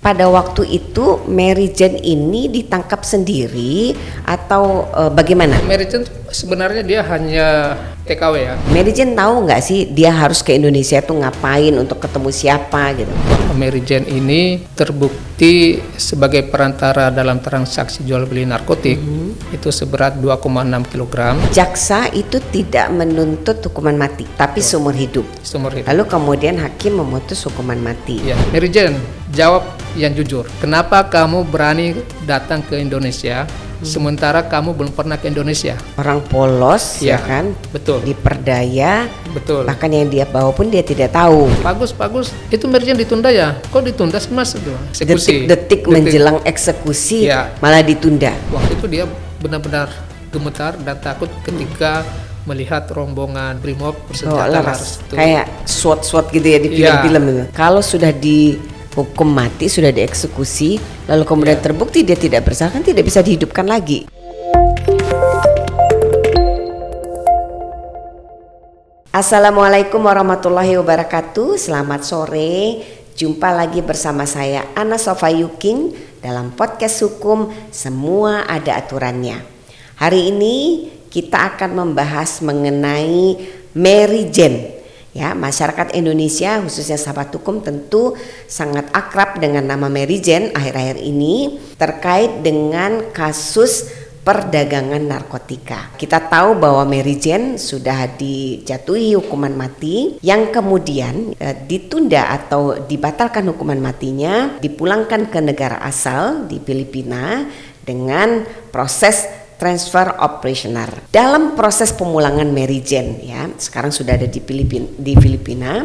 Pada waktu itu Mary Jane ini ditangkap sendiri atau bagaimana? Mary Jane sebenarnya dia hanya TKW ya. Mary Jane tahu nggak sih dia harus ke Indonesia tuh ngapain, untuk ketemu siapa gitu? Mary Jane ini terbukti sebagai perantara dalam transaksi jual beli narkotik itu seberat 2,6 kg. Jaksa itu tidak menuntut hukuman mati, tapi seumur hidup. Seumur hidup. Lalu kemudian hakim memutus hukuman mati. Ya, Mary Jane, jawab yang jujur. Kenapa kamu berani datang ke Indonesia sementara kamu belum pernah ke Indonesia? Orang polos, ya kan? Betul. Diperdaya. Betul. Bahkan yang dia bawa pun dia tidak tahu. Bagus. Itu Mary Jane ditunda ya? Kok ditunda sih mas? Eksekusi. Detik-detik menjelang eksekusi malah ditunda. Waktu itu dia benar-benar gemetar dan takut ketika melihat rombongan brimob bersenjata laras. Kayak SWAT gitu ya di film-film itu. Kalau sudah dihukum mati, sudah dieksekusi, lalu kemudian terbukti dia tidak bersalah, kan tidak bisa dihidupkan lagi. Assalamualaikum warahmatullahi wabarakatuh. Selamat sore. Jumpa lagi bersama saya Ana Sofa Yuking dalam podcast hukum Semua Ada Aturannya. Hari ini kita akan membahas mengenai Mary Jane. Ya, masyarakat Indonesia khususnya sahabat hukum tentu sangat akrab dengan nama Mary Jane akhir-akhir ini terkait dengan kasus perdagangan narkotika. Kita tahu bahwa Mary Jane sudah dijatuhi hukuman mati yang kemudian ditunda atau dibatalkan hukuman matinya, dipulangkan ke negara asal di Filipina dengan proses transfer operasional. Dalam proses pemulangan Mary Jane ya, sekarang sudah ada di Filipina,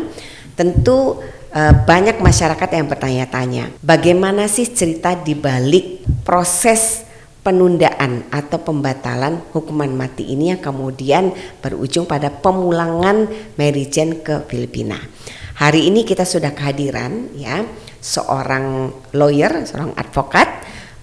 tentu banyak masyarakat yang bertanya-tanya, bagaimana sih cerita di balik proses penundaan atau pembatalan hukuman mati ini yang kemudian berujung pada pemulangan Mary Jane ke Filipina. Hari ini kita sudah kehadiran ya seorang lawyer, seorang advokat.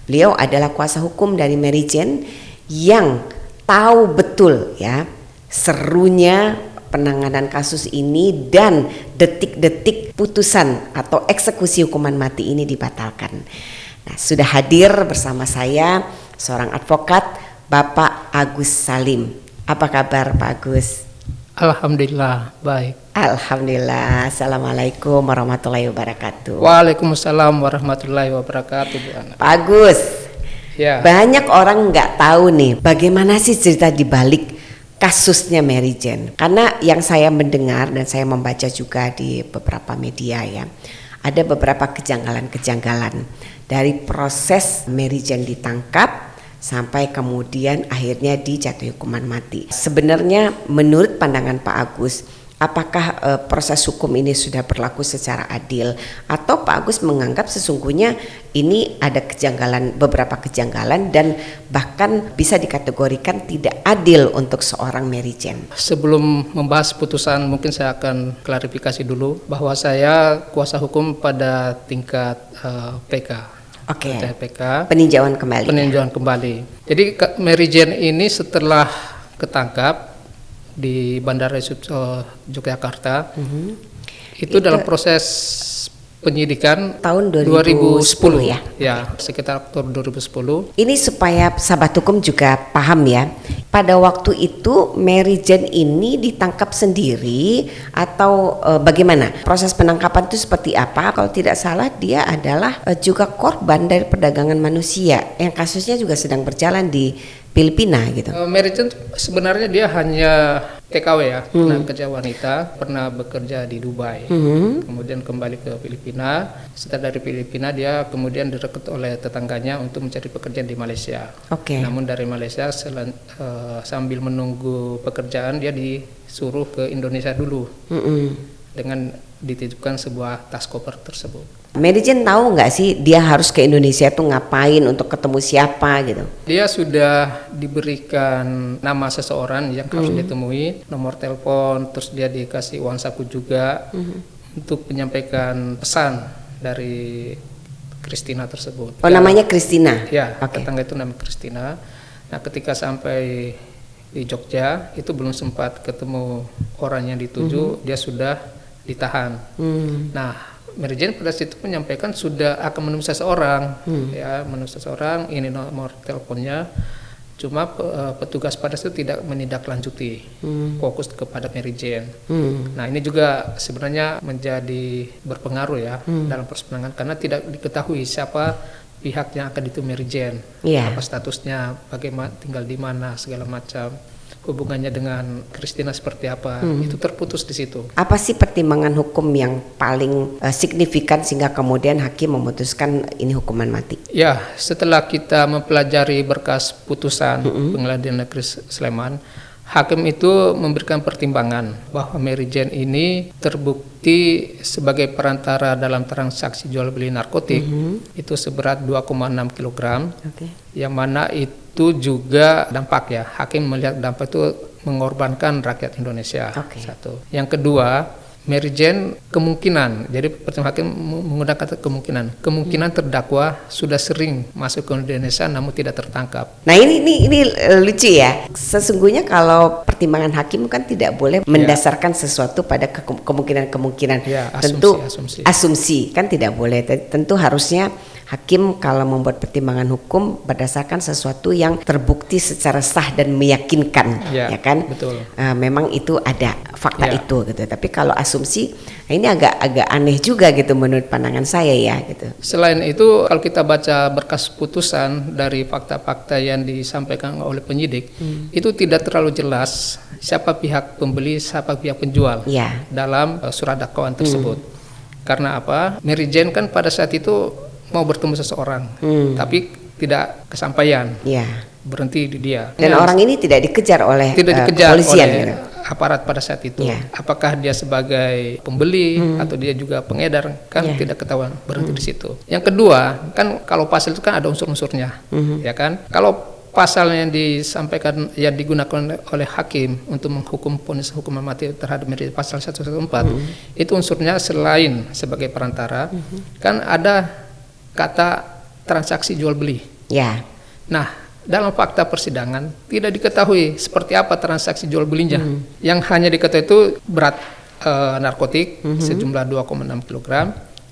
Beliau adalah kuasa hukum dari Mary Jane yang tahu betul ya serunya penanganan kasus ini dan detik-detik putusan atau eksekusi hukuman mati ini dibatalkan. Nah, sudah hadir bersama saya seorang advokat, Bapak Agus Salim. Apa kabar Pak Agus? Alhamdulillah, baik. Alhamdulillah. Assalamualaikum warahmatullahi wabarakatuh. Waalaikumsalam warahmatullahi wabarakatuh, Bu Ana. Pak Agus, ya. Banyak orang nggak tahu nih bagaimana sih cerita di balik kasusnya Mary Jane. Karena yang saya mendengar dan saya membaca juga di beberapa media ya, ada beberapa kejanggalan-kejanggalan dari proses Mary Jane ditangkap sampai kemudian akhirnya dijatuhi hukuman mati. Sebenarnya menurut pandangan Pak Agus, apakah proses hukum ini sudah berlaku secara adil atau Pak Agus menganggap sesungguhnya ini ada beberapa kejanggalan dan bahkan bisa dikategorikan tidak adil untuk seorang Mary Jane? Sebelum membahas putusan, mungkin saya akan klarifikasi dulu bahwa saya kuasa hukum pada tingkat PK. Oke. PK. Peninjauan kembali. Peninjauan kembali. Jadi Mary Jane ini setelah ketangkap di Bandara Yogyakarta, itu dalam proses penyidikan tahun 2010 ya? Ya, sekitar tahun 2010. Ini supaya sahabat hukum juga paham ya. Pada waktu itu Mary Jane ini ditangkap sendiri atau bagaimana? Proses penangkapan itu seperti apa? Kalau tidak salah dia adalah juga korban dari perdagangan manusia yang kasusnya juga sedang berjalan di Filipina gitu. Mary Jane sebenarnya dia hanya TKW ya, tenaga kerja wanita, pernah bekerja di Dubai, kemudian kembali ke Filipina. Setelah dari Filipina dia kemudian direkrut oleh tetangganya untuk mencari pekerjaan di Malaysia. Namun dari Malaysia sambil menunggu pekerjaan dia disuruh ke Indonesia dulu dengan dititipkan sebuah tas koper tersebut. Mary Jane tahu nggak sih dia harus ke Indonesia tuh ngapain, untuk ketemu siapa gitu? Dia sudah diberikan nama seseorang yang harus ditemui, nomor telepon, terus dia dikasih uang saku juga untuk menyampaikan pesan dari Christina tersebut. Oh, namanya Christina? Ya, tetangga itu nama Christina. Nah, ketika sampai di Jogja itu belum sempat ketemu orang yang dituju, dia sudah ditahan. Nah, Mary Jane pada situ menyampaikan sudah akan menemui seseorang, ya menemui seseorang, ini nomor teleponnya. Cuma petugas pada situ tidak menindaklanjuti, fokus kepada Mary Jane. Nah ini juga sebenarnya menjadi berpengaruh ya dalam persidangan karena tidak diketahui siapa pihak yang akan ditemui Mary Jane, apa statusnya, bagaimana tinggal di mana, segala macam. Hubungannya dengan Christina seperti apa, itu terputus di situ. Apa sih pertimbangan hukum yang paling signifikan sehingga kemudian hakim memutuskan ini hukuman mati? Ya, setelah kita mempelajari berkas putusan Pengadilan Negeri Sleman, hakim itu memberikan pertimbangan bahwa Mary Jane ini terbukti sebagai perantara dalam transaksi jual beli narkotik itu seberat 2,6 kg, yang mana itu juga dampak ya, hakim melihat dampak itu mengorbankan rakyat Indonesia. Satu. Yang kedua, Mary Jane kemungkinan, jadi pertimbangan hakim menggunakan kata kemungkinan terdakwa sudah sering masuk ke Indonesia namun tidak tertangkap. Nah ini lucu ya. Sesungguhnya kalau pertimbangan hakim kan tidak boleh mendasarkan sesuatu pada kemungkinan. Ya, tentu asumsi kan tidak boleh. Tentu harusnya hakim kalau membuat pertimbangan hukum berdasarkan sesuatu yang terbukti secara sah dan meyakinkan, ya kan? Betul. Memang itu ada fakta itu gitu. Tapi kalau asumsi, nah ini agak aneh juga gitu menurut pandangan saya ya gitu. Selain itu, kalau kita baca berkas putusan dari fakta-fakta yang disampaikan oleh penyidik, itu tidak terlalu jelas siapa pihak pembeli, siapa pihak penjual dalam surat dakwaan tersebut. Karena apa? Mary Jane kan pada saat itu mau bertemu seseorang, tapi tidak kesampaian, berhenti di dia. Dan orang ini tidak dikejar oleh kepolisian, oleh aparat pada saat itu. Apakah dia sebagai pembeli atau dia juga pengedar, kan tidak ketahuan, berhenti di situ. Yang kedua, kan kalau pasal itu kan ada unsur-unsurnya, ya kan? Kalau pasal yang disampaikan yang digunakan oleh hakim untuk menghukum vonis hukuman mati terhadap Mary pasal 114 itu unsurnya selain sebagai perantara, kan ada kata transaksi jual beli. Nah, dalam fakta persidangan tidak diketahui seperti apa transaksi jual belinya. Yang hanya diketahui itu berat narkotik sejumlah 2,6 kg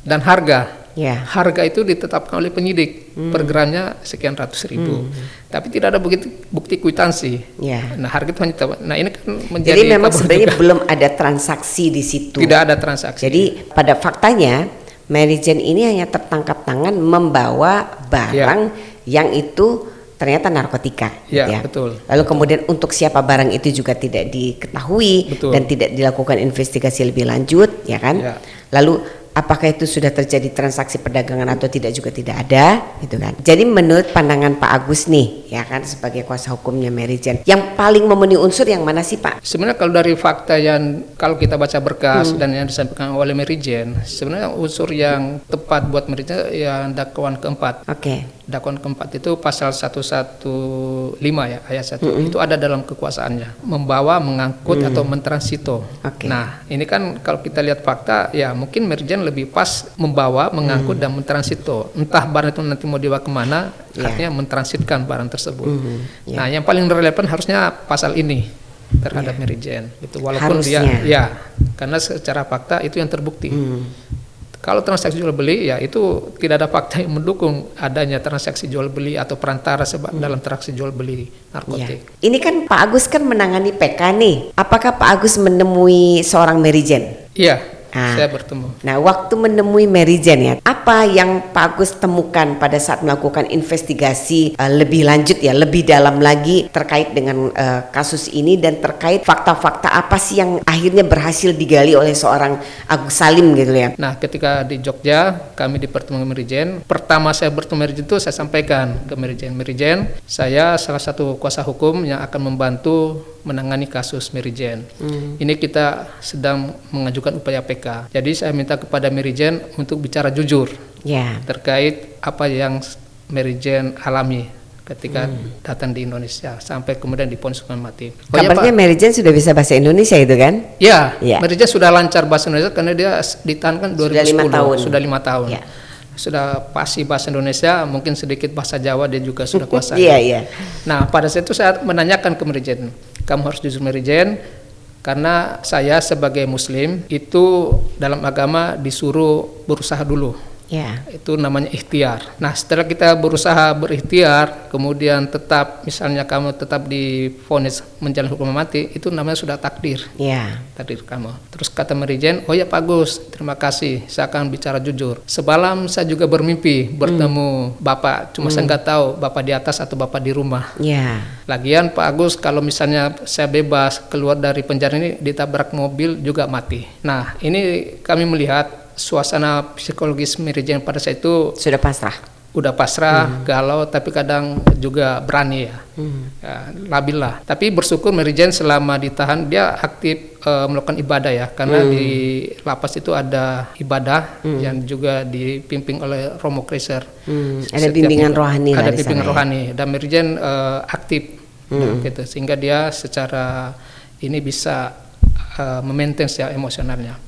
dan harga. Harga itu ditetapkan oleh penyidik per gramnya sekian ratus ribu. Tapi tidak ada bukti kwitansi. Nah, harga itu hanya nah ini kan menjadi. Jadi memang sebenarnya belum ada transaksi di situ. Tidak ada transaksi. Jadi pada faktanya Mary Jane ini hanya tertangkap tangan membawa barang yang itu ternyata narkotika. Betul. Lalu kemudian untuk siapa barang itu juga tidak diketahui dan tidak dilakukan investigasi lebih lanjut, ya kan? Lalu apakah itu sudah terjadi transaksi perdagangan atau tidak juga tidak ada, gitu kan? Jadi menurut pandangan Pak Agus nih, ya kan sebagai kuasa hukumnya Mary Jane, yang paling memenuhi unsur yang mana sih Pak? Sebenarnya kalau dari fakta yang kalau kita baca berkas dan yang disampaikan oleh Mary Jane, sebenarnya unsur yang tepat buat Mary Jane yang dakwaan keempat. Dakwaan keempat itu pasal 115 ya, ayat 1 itu ada dalam kekuasaannya, membawa, mengangkut atau mentransito. Nah, ini kan kalau kita lihat fakta ya mungkin Mary Jane lebih pas membawa, mengangkut dan mentransito. Entah barang itu nanti mau dibawa kemana, artinya mentransitkan barang tersebut. Nah, yang paling relevan harusnya pasal ini terhadap Mary Jane. Itu walaupun harusnya. dia karena secara fakta itu yang terbukti. Kalau transaksi jual beli ya itu tidak ada fakta yang mendukung adanya transaksi jual beli atau perantara dalam transaksi jual beli narkotik. Ini kan Pak Agus kan menangani PK nih. Apakah Pak Agus menemui seorang Mary Jane? Iya. Saya bertemu. Nah, waktu menemui Mary Jane ya, apa yang Pak Agus temukan pada saat melakukan investigasi lebih lanjut ya, lebih dalam lagi terkait dengan kasus ini dan terkait fakta-fakta apa sih yang akhirnya berhasil digali oleh seorang Agus Salim gitu ya? Nah, ketika di Jogja kami dipertemukan Mary Jane. Pertama saya bertemu Mary Jane itu saya sampaikan ke Mary Jane, saya salah satu kuasa hukum yang akan membantu menangani kasus Mary Jane. Ini kita sedang mengajukan upaya PK. Jadi saya minta kepada Mary Jane untuk bicara jujur terkait apa yang Mary Jane alami ketika datang di Indonesia sampai kemudian divonis hukuman mati. Kabarnya Mary Jane sudah bisa bahasa Indonesia itu kan? Ya. Mary Jane sudah lancar bahasa Indonesia karena dia ditahan kan 2010. Sudah 5 tahun. Sudah pasti bahasa Indonesia, mungkin sedikit bahasa Jawa dia juga sudah kuasai. Nah, pada saat itu saya menanyakan ke Mary Jane, kamu harus jujur Mary Jane, Karena saya sebagai muslim itu dalam agama disuruh berusaha dulu. Ya. Itu namanya ikhtiar. Nah, setelah kita berusaha berikhtiar, kemudian tetap, misalnya kamu tetap divonis menjalani hukuman mati, itu namanya sudah takdir. Ya. Takdir kamu. Terus kata Mary Jane, oh ya Pak Gus, terima kasih, saya akan bicara jujur. Semalam saya juga bermimpi bertemu Bapak, cuma saya nggak tahu Bapak di atas atau Bapak di rumah. Ya. Lagian Pak Agus, kalau misalnya saya bebas keluar dari penjara ini ditabrak mobil juga mati. Nah, ini kami melihat suasana psikologis Mary Jane pada saat itu Sudah pasrah. udah pasrah, galau, tapi kadang juga berani ya, labil lah. Tapi bersyukur Mary Jane selama ditahan dia aktif melakukan ibadah ya, karena di lapas itu ada ibadah yang juga dipimpin oleh Romo Kreiser. Ada bimbingan rohani. Ada di bimbingan sana, rohani, dan Mary Jane aktif gitu, sehingga dia secara ini bisa memaintain ya emosionalnya.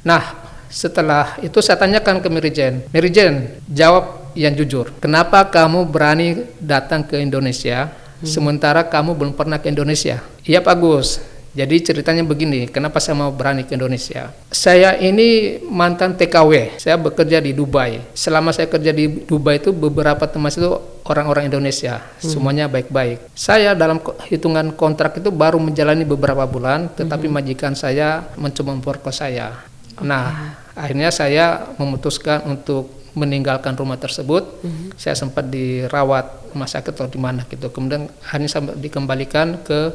Nah, setelah itu saya tanyakan ke Mary Jane, jawab yang jujur. Kenapa kamu berani datang ke Indonesia sementara kamu belum pernah ke Indonesia? Iya Pak Gus. Jadi ceritanya begini, kenapa saya mau berani ke Indonesia? Saya ini mantan TKW, saya bekerja di Dubai. Selama saya kerja di Dubai itu beberapa teman itu orang-orang Indonesia, semuanya baik-baik. Saya dalam hitungan kontrak itu baru menjalani beberapa bulan, tetapi majikan saya mencoba memperkosa saya. Nah, akhirnya saya memutuskan untuk meninggalkan rumah tersebut. Saya sempat dirawat rumah sakit atau di mana gitu. Kemudian akhirnya saya dikembalikan ke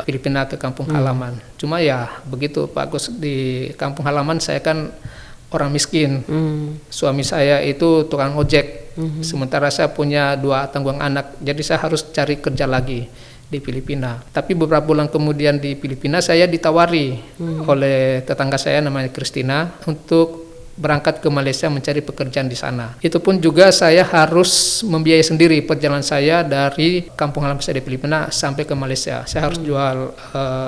Filipina ke kampung halaman. Cuma ya begitu Pak Gus, di kampung halaman saya kan orang miskin. Suami saya itu tukang ojek. Sementara saya punya 2 tanggungan anak. Jadi saya harus cari kerja lagi di Filipina. Tapi beberapa bulan kemudian di Filipina saya ditawari oleh tetangga saya namanya Christina untuk berangkat ke Malaysia mencari pekerjaan di sana. Itu pun juga saya harus membiayai sendiri perjalanan saya dari kampung halaman saya di Filipina sampai ke Malaysia. Saya harus jual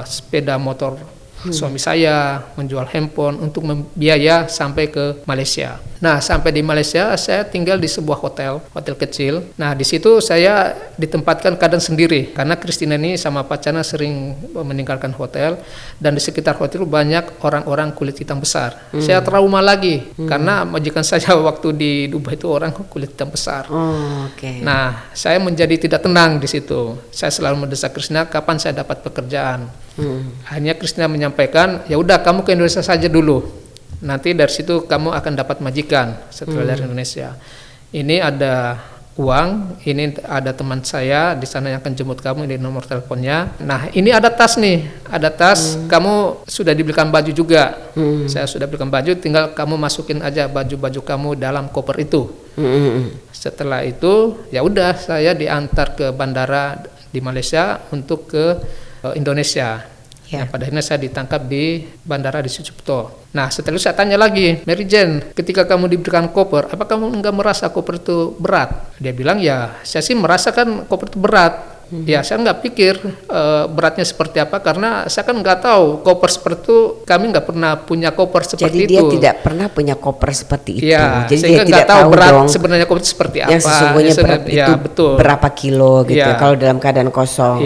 sepeda motor suami saya, menjual handphone untuk membiaya sampai ke Malaysia. Nah, sampai di Malaysia saya tinggal di sebuah hotel kecil. Nah, di situ saya ditempatkan kadang sendiri karena Christina ini sama pacarnya sering meninggalkan hotel, dan di sekitar hotel banyak orang-orang kulit hitam besar. Saya trauma lagi karena majikan saya waktu di Dubai itu orang kulit hitam besar. Nah, saya menjadi tidak tenang di situ. Saya selalu mendesak Christina, kapan saya dapat pekerjaan. Akhirnya Christina menyampaikan, ya udah kamu ke Indonesia saja dulu, nanti dari situ kamu akan dapat majikan setelah dari Indonesia. Ini ada uang, ini ada teman saya di sana yang akan jemput kamu, ini nomor teleponnya. Nah, ini ada tas nih, ada tas, kamu sudah dibelikan baju juga. Saya sudah belikan baju, tinggal kamu masukin aja baju-baju kamu dalam koper itu. Setelah itu ya udah saya diantar ke bandara di Malaysia untuk ke Indonesia. Nah, pada akhirnya saya ditangkap di bandara di Sucipto. Nah, setelah itu saya tanya lagi, Mary Jane, ketika kamu diberikan koper, apa kamu enggak merasa koper itu berat? Dia bilang, ya saya sih merasakan koper itu berat. Ya saya nggak pikir beratnya seperti apa, karena saya kan nggak tahu koper seperti itu, kami nggak pernah punya koper seperti itu. Jadi dia tidak pernah punya koper seperti itu. Ya, jadi sehingga dia tidak tahu berat dong sebenarnya koper seperti apa. Yang sesungguhnya berat itu betul. Berapa kilo gitu kalau dalam keadaan kosong.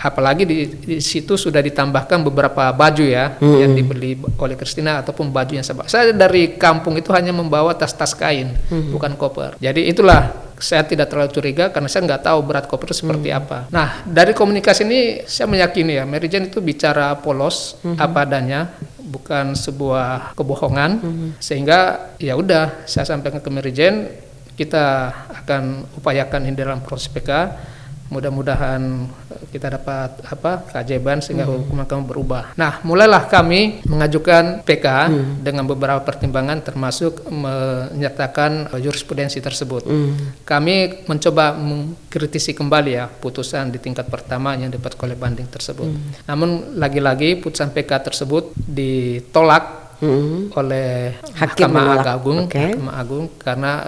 Apalagi di situ sudah ditambahkan beberapa baju ya yang dibeli oleh Christina ataupun baju yang saya dari kampung itu hanya membawa tas-tas kain, bukan koper. Jadi itulah saya tidak terlalu curiga karena saya nggak tahu berat koper itu seperti apa. Nah, dari komunikasi ini saya meyakini ya Mary Jane itu bicara polos apa adanya, bukan sebuah kebohongan. Sehingga ya udah saya sampaikan ke Mary Jane, kita akan upayakan ini dalam proses PK. Mudah-mudahan kita dapat keajaiban sehingga hukuman kamu berubah. Nah, mulailah kami mengajukan PK dengan beberapa pertimbangan, termasuk menyatakan jurisprudensi tersebut. Kami mencoba mengkritisi kembali ya putusan di tingkat pertama yang dapat oleh banding tersebut. Namun lagi-lagi putusan PK tersebut ditolak oleh Mahkamah Agung, Mahkamah Agung karena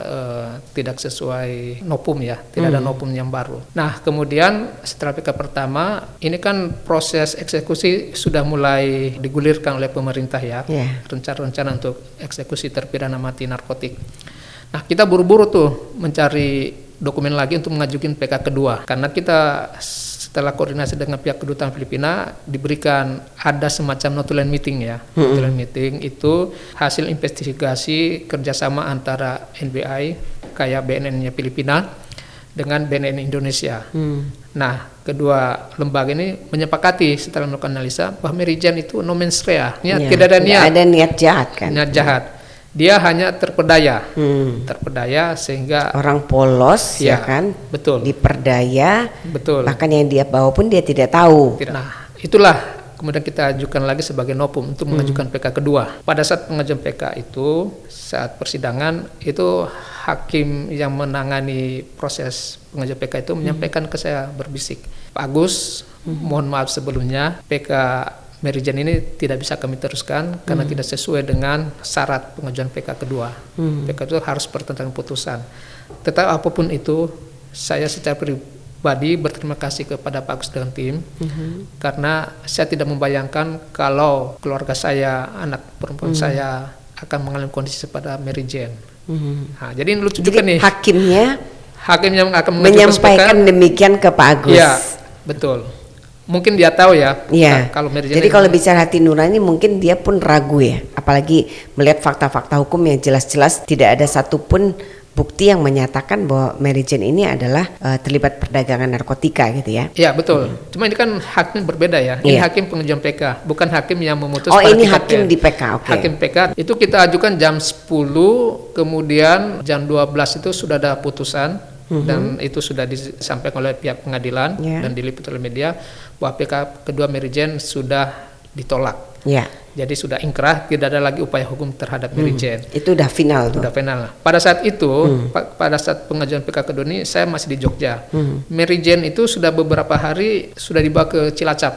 tidak sesuai nopum ya, tidak ada nopum yang baru. Nah, kemudian setelah PK pertama, ini kan proses eksekusi sudah mulai digulirkan oleh pemerintah ya, rencana-rencana untuk eksekusi terpidana mati narkotik. Nah, kita buru-buru tuh mencari dokumen lagi untuk mengajukan PK kedua, karena kita setelah koordinasi dengan pihak kedutaan Filipina diberikan ada semacam notulen meeting ya. Notulen meeting itu hasil investigasi kerjasama antara NBI kayak BNN-nya Filipina dengan BNN Indonesia. Nah, kedua lembaga ini menyepakati setelah melakukan analisa bahwa Mary Jane itu no mens rea, tidak ada niat. Ada niat jahat kan? Niat jahat. Dia hanya terpedaya, terpedaya sehingga orang polos ya kan? Betul. Diperdaya. Betul. Bahkan yang dia bawa pun dia tidak tahu. Nah, itulah kemudian kita ajukan lagi sebagai nopum untuk mengajukan PK kedua. Pada saat pengajuan PK itu, saat persidangan itu hakim yang menangani proses pengajuan PK itu menyampaikan ke saya berbisik, Pak Agus, mohon maaf sebelumnya PK Mary Jane ini tidak bisa kami teruskan karena tidak sesuai dengan syarat pengajuan PK kedua. PK itu harus bertentangan putusan. Tetapi apapun itu, saya secara pribadi berterima kasih kepada Pak Agus dan tim karena saya tidak membayangkan kalau keluarga saya, anak perempuan saya akan mengalami kondisi pada Mary Jane. Nah, jadi ini lucu juga nih. Hakim yang akan menyampaikan demikian ke Pak Agus. Iya, betul. Mungkin dia tahu ya. Kalau Mary Jane. Jadi kalau bicara hati nurani mungkin dia pun ragu ya, apalagi melihat fakta-fakta hukum yang jelas-jelas tidak ada satupun bukti yang menyatakan bahwa Mary Jane ini adalah terlibat perdagangan narkotika gitu ya. Iya betul. Cuma ini kan hakim berbeda ya. Ini hakim pengajuan PK, bukan hakim yang memutus. Oh ini hakim di PK, oke. Hakim PK itu kita ajukan jam 10, kemudian jam 12 itu sudah ada putusan dan itu sudah disampaikan oleh pihak pengadilan dan diliput oleh media bahwa PK kedua Mary Jane sudah ditolak. Jadi sudah ingkrah, tidak ada lagi upaya hukum terhadap Mary Jane. Itu udah final tuh. Udah final. Pada saat itu, pada saat pengajuan PK kedua ini, saya masih di Jogja. Mary Jane itu sudah beberapa hari sudah dibawa ke Cilacap,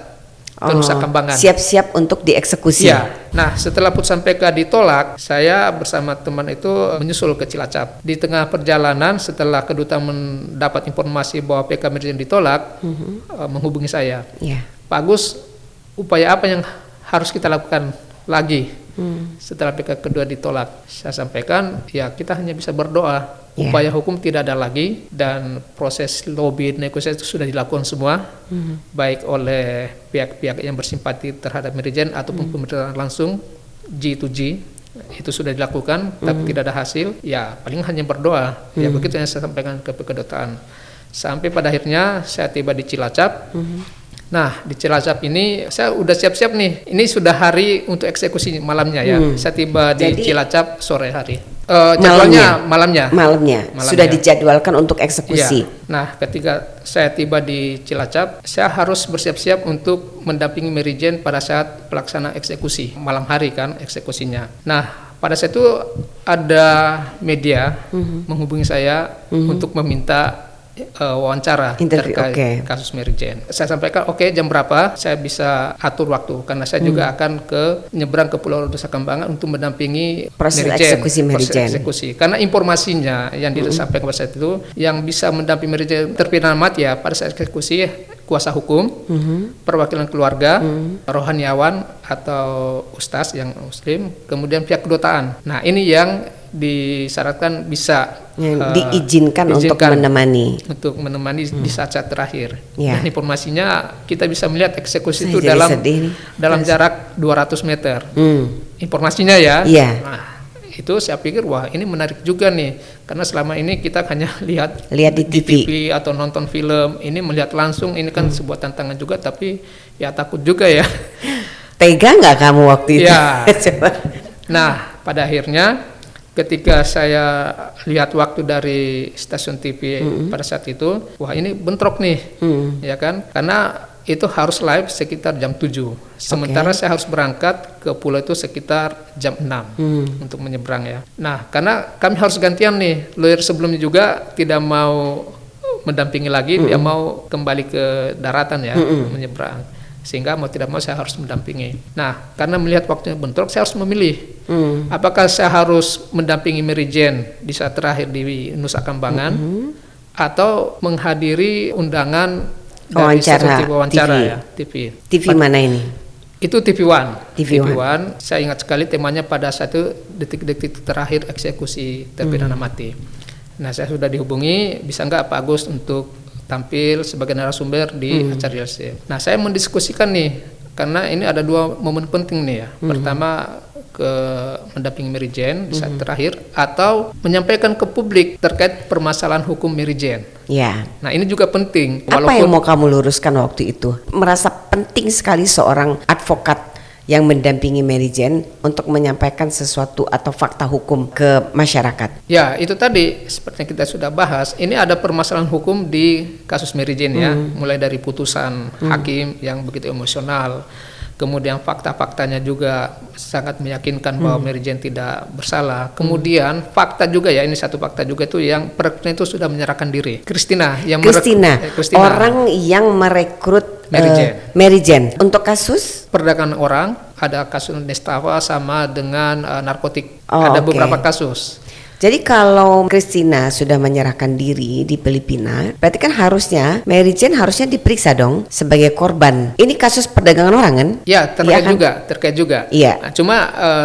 ke Nusa Kambangan. Siap-siap untuk dieksekusi. Nah, setelah putusan PK ditolak, saya bersama teman itu menyusul ke Cilacap. Di tengah perjalanan, setelah kedutaan mendapat informasi bahwa PK Mary Jane ditolak, menghubungi saya. Pak Agus, upaya apa yang harus kita lakukan lagi setelah PK kedua ditolak? Saya sampaikan, ya kita hanya bisa berdoa. Upaya hukum tidak ada lagi dan proses lobby negosiasi itu sudah dilakukan semua, baik oleh pihak-pihak yang bersimpati terhadap Mary Jane ataupun pemerintahan langsung G2G itu sudah dilakukan, tapi tidak ada hasil. Ya paling hanya berdoa. Ya begitu yang saya sampaikan ke kedutaan. Sampai pada akhirnya saya tiba di Cilacap. Nah, di Cilacap ini saya udah siap-siap nih. Ini sudah hari untuk eksekusi malamnya ya. Saya tiba di Cilacap sore hari. Jadwalnya malamnya. Sudah dijadwalkan untuk eksekusi. Nah, ketika saya tiba di Cilacap, saya harus bersiap-siap untuk mendampingi Mary Jane pada saat pelaksanaan eksekusi. Malam hari kan eksekusinya. Nah, pada saat itu ada media menghubungi saya untuk meminta wawancara terkait kasus Mary Jane. Saya sampaikan jam berapa saya bisa atur waktu karena saya juga akan nyebrang ke Pulau Nusa Kambangan untuk mendampingi proses eksekusi Mary Jane. Karena informasinya yang disampaikan pada saat itu yang bisa mendampingi Mary Jane terpidana mati ya pada saat eksekusi kuasa hukum, perwakilan keluarga, rohaniawan atau ustaz yang muslim, kemudian pihak kedutaan. Nah, ini yang disyaratkan bisa diizinkan untuk menemani di saat-saat terakhir. Dan informasinya kita bisa melihat eksekusi itu dalam jarak 200 meter. Informasinya ya. Nah, itu saya pikir wah ini menarik juga nih karena selama ini kita hanya lihat di TV atau nonton film. Ini melihat langsung ini kan sebuah tantangan juga, tapi ya takut juga ya. Tega nggak kamu waktu itu? Nah, pada akhirnya ketika saya lihat waktu dari stasiun TV pada saat itu, wah ini bentrok nih, ya kan? Karena itu harus live sekitar jam 7. Sementara saya harus berangkat ke pulau itu sekitar jam 6 untuk menyeberang ya. Nah, karena kami harus gantian nih, lawyer sebelumnya juga tidak mau mendampingi lagi, dia mau kembali ke daratan ya, menyeberang. Sehingga mau tidak mau saya harus mendampingi. Nah, karena melihat waktunya bentrok, saya harus memilih. Apakah saya harus mendampingi Mary Jane di saat terakhir di Nusa Kambangan atau menghadiri undangan dari wawancara ya, TV. TV mana ini? Itu TV One. TV One. Saya ingat sekali temanya pada saat itu detik-detik terakhir eksekusi terpidana mati. Nah, saya sudah dihubungi, bisa nggak Pak Agus untuk tampil sebagai narasumber di acara ILC. Nah, saya mendiskusikan nih, karena ini ada dua momen penting nih ya. Pertama, ke mendampingi Mary Jane di saat terakhir, atau menyampaikan ke publik terkait permasalahan hukum Mary Jane. Ya. Nah, ini juga penting. Apa yang mau kamu luruskan waktu itu? Merasa penting sekali seorang advokat yang mendampingi Mary Jane untuk menyampaikan sesuatu atau fakta hukum ke masyarakat. Ya, itu tadi seperti yang kita sudah bahas, ini ada permasalahan hukum di kasus Mary Jane ya, mulai dari putusan hakim yang begitu emosional, kemudian fakta-faktanya juga sangat meyakinkan bahwa Mary Jane tidak bersalah. Kemudian fakta juga ya, ini satu fakta juga itu yang perekrutnya itu sudah menyerahkan diri. Christina, orang yang merekrut Mary Jane. Untuk kasus perdagangan orang, ada kasus nestapa sama dengan narkotik. Ada beberapa kasus. Jadi kalau Christina sudah menyerahkan diri di Filipina, berarti kan harusnya Mary Jane harusnya diperiksa dong sebagai korban. Ini kasus perdagangan orang kan? Ya, terkait juga. Iya. Nah, cuma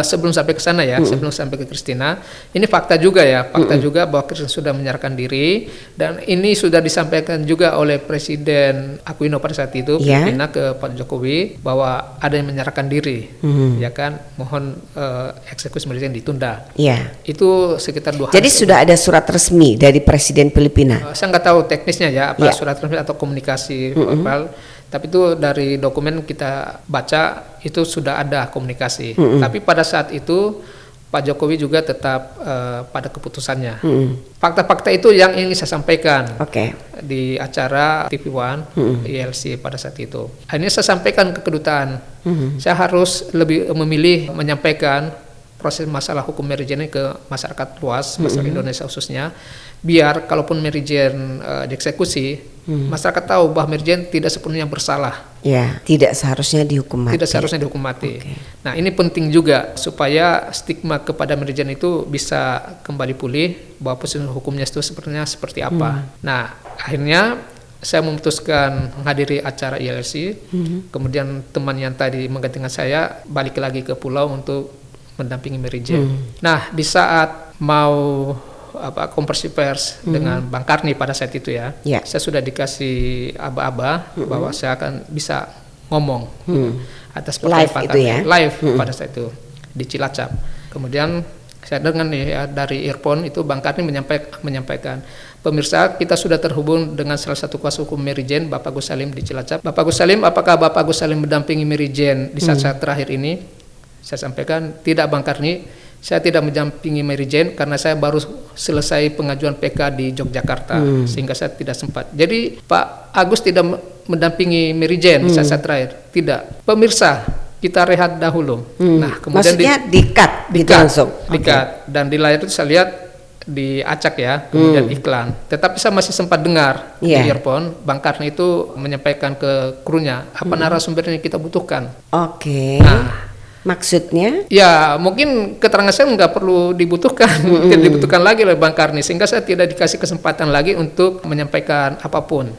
sebelum sampai ke sana ya, sebelum sampai ke Christina, ini fakta juga ya, juga bahwa Christina sudah menyerahkan diri, dan ini sudah disampaikan juga oleh Presiden Aquino pada saat itu, Filipina, ke Pak Jokowi bahwa ada yang menyerahkan diri, ya kan, mohon eksekusi Mary Jane ditunda. Iya. Itu sekitar 2 hari. Jadi sudah ada surat resmi dari Presiden Filipina. Saya nggak tahu teknisnya ya, apa surat resmi atau komunikasi verbal. Tapi itu dari dokumen kita baca itu sudah ada komunikasi. Tapi pada saat itu Pak Jokowi juga tetap pada keputusannya. Fakta-fakta itu yang ingin saya sampaikan di acara TV One ILC pada saat itu. Akhirnya saya sampaikan ke kedutaan. Saya harus lebih memilih menyampaikan proses masalah hukum Mary Jane ke masyarakat luas, masyarakat Indonesia khususnya, biar kalaupun Mary Jane dieksekusi, masyarakat tahu bahwa Mary Jane tidak sepenuhnya bersalah. Ya, tidak seharusnya dihukum mati. Tidak seharusnya dihukum mati. Nah, ini penting juga supaya stigma kepada Mary Jane itu bisa kembali pulih, bahwa proses hukumnya itu sebenarnya seperti apa. Nah, akhirnya saya memutuskan menghadiri acara ILC, kemudian teman yang tadi menggantikan saya balik lagi ke pulau untuk mendampingi Mary Jane. Nah, di saat mau konversi pers dengan Bang Karni pada saat itu ya, saya sudah dikasih aba-aba bahwa saya akan bisa ngomong atas live itu ya, live pada saat itu di Cilacap. Kemudian saya dengar nih ya, dari earphone itu Bang Karni menyampaikan, pemirsa, kita sudah terhubung dengan salah satu kuasa hukum Mary Jane, Bapak Gus Salim di Cilacap. Bapak Gus Salim, apakah Bapak Gus Salim mendampingi Mary Jane di saat-saat terakhir ini? Saya sampaikan, tidak Bang Karni, saya tidak mendampingi Mary Jane karena saya baru selesai pengajuan PK di Yogyakarta, sehingga saya tidak sempat. Jadi Pak Agus tidak mendampingi Mary Jane saat terakhir. Tidak. Pemirsa, kita rehat dahulu. Nah, kemudian maksudnya di-cut gitu langsung. Di-cut. Dan di layar itu saya lihat diacak ya, kemudian iklan. Tetapi saya masih sempat dengar di earphone, Bang Karni itu menyampaikan ke krunya, apa narasumber yang kita butuhkan. Nah, maksudnya? Ya, mungkin keterangan saya nggak perlu dibutuhkan, tidak dibutuhkan lagi oleh Bang Karni, sehingga saya tidak dikasih kesempatan lagi untuk menyampaikan apapun.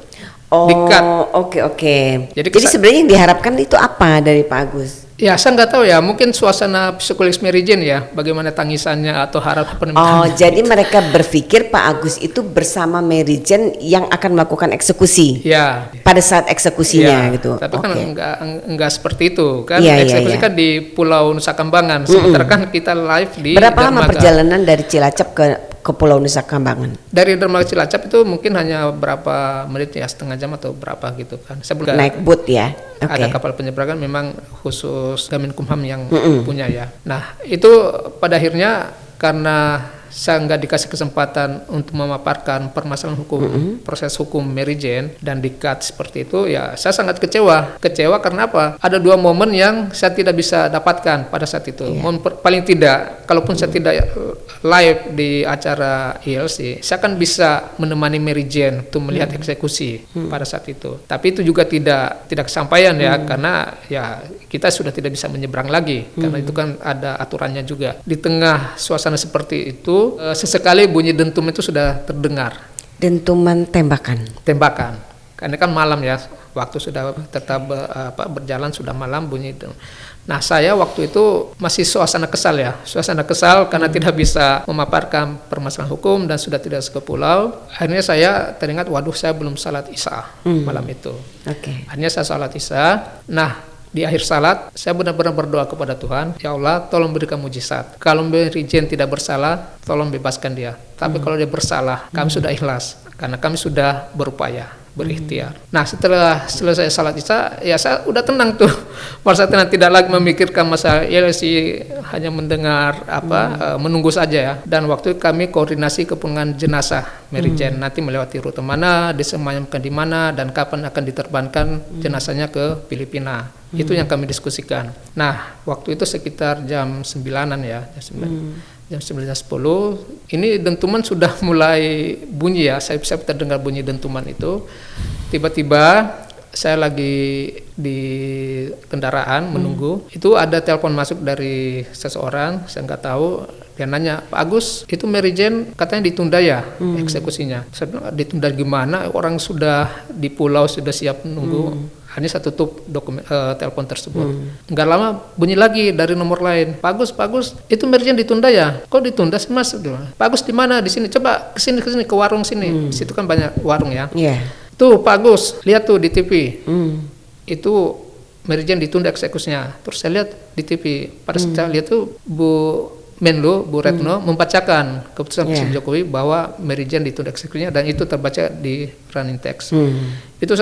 Jadi sebenarnya yang diharapkan itu apa dari Pak Agus? Ya, saya nggak tahu ya, mungkin suasana psikologis Mary Jane ya, bagaimana tangisannya atau harapan. Jadi mereka berpikir Pak Agus itu bersama Mary Jane yang akan melakukan eksekusi. Ya. Pada saat eksekusinya gitu. Tapi kan enggak seperti itu kan. Eksekusi kan di Pulau Nusa Kambangan, sementara kan kita live di Berapa lama perjalanan dari Cilacap ke Pulau Nusa Kambangan? Dari dermaga Cilacap itu mungkin hanya berapa menit ya, setengah jam atau berapa gitu kan. Saya naik boat ya. Ada kapal penyeberangan memang khusus Gaminkumham yang punya ya. Nah, itu pada akhirnya karena saya nggak dikasih kesempatan untuk memaparkan permasalahan hukum, proses hukum Mary Jane, dan di-cut seperti itu, ya saya sangat kecewa. Kecewa karena apa? Ada 2 momen yang saya tidak bisa dapatkan pada saat itu. Paling tidak, kalaupun saya tidak live di acara ILC, saya kan bisa menemani Mary Jane untuk melihat eksekusi pada saat itu. Tapi itu juga tidak kesampaian ya, karena ya kita sudah tidak bisa menyeberang lagi, karena itu kan ada aturannya juga. Di tengah suasana seperti itu, sesekali bunyi dentum itu sudah terdengar. Dentuman tembakan. Karena kan malam ya, waktu sudah tetap berjalan, sudah malam bunyi. Nah, saya waktu itu masih suasana kesal karena tidak bisa memaparkan permasalahan hukum dan sudah tidak ke pulau. Akhirnya saya teringat, waduh, saya belum salat Isya malam itu. Akhirnya saya salat Isya. Nah, di akhir salat saya benar-benar berdoa kepada Tuhan, ya Allah, tolong berikan mujizat. Kalau Mary Jane tidak bersalah, tolong bebaskan dia. Tapi kalau dia bersalah, kami sudah ikhlas karena kami sudah berupaya, berikhtiar. Nah, setelah selesai salat Isya, ya saya udah tenang tuh. Pada saat tidak lagi memikirkan masalah, ya sih hanya mendengar menunggu saja ya. Dan waktu itu kami koordinasi kepulangan jenazah Mary Jane, nanti melewati rute mana, disemayamkan di mana, dan kapan akan diterbangkan jenazahnya ke Filipina. Itu yang kami diskusikan. Nah, waktu itu sekitar jam 9-an ya, jam 9.10, ini dentuman sudah mulai bunyi ya, saya terdengar bunyi dentuman itu. Tiba-tiba saya lagi di kendaraan menunggu, itu ada telepon masuk dari seseorang, saya nggak tahu. Dia nanya, Pak Agus, itu Mary Jane katanya ditunda ya eksekusinya. Saya bilang, ditunda gimana? Orang sudah di pulau, sudah siap menunggu. Hanya saya tutup telepon tersebut. Nggak lama bunyi lagi dari nomor lain. Pak Agus, itu Mary Jane ditunda ya? Kok ditunda sih Mas? Pak Agus di mana? Di sini. Coba kesini ke warung sini. Situ kan banyak warung ya. Tuh Pak Agus, lihat tuh di TV. Itu Mary Jane ditunda eksekusinya. Terus saya lihat di TV. Pada saat saya lihat tuh Bu Retno membacakan keputusan Presiden Jokowi bahwa Mary Jane ditunda eksekusinya, dan itu terbaca di running text. Itu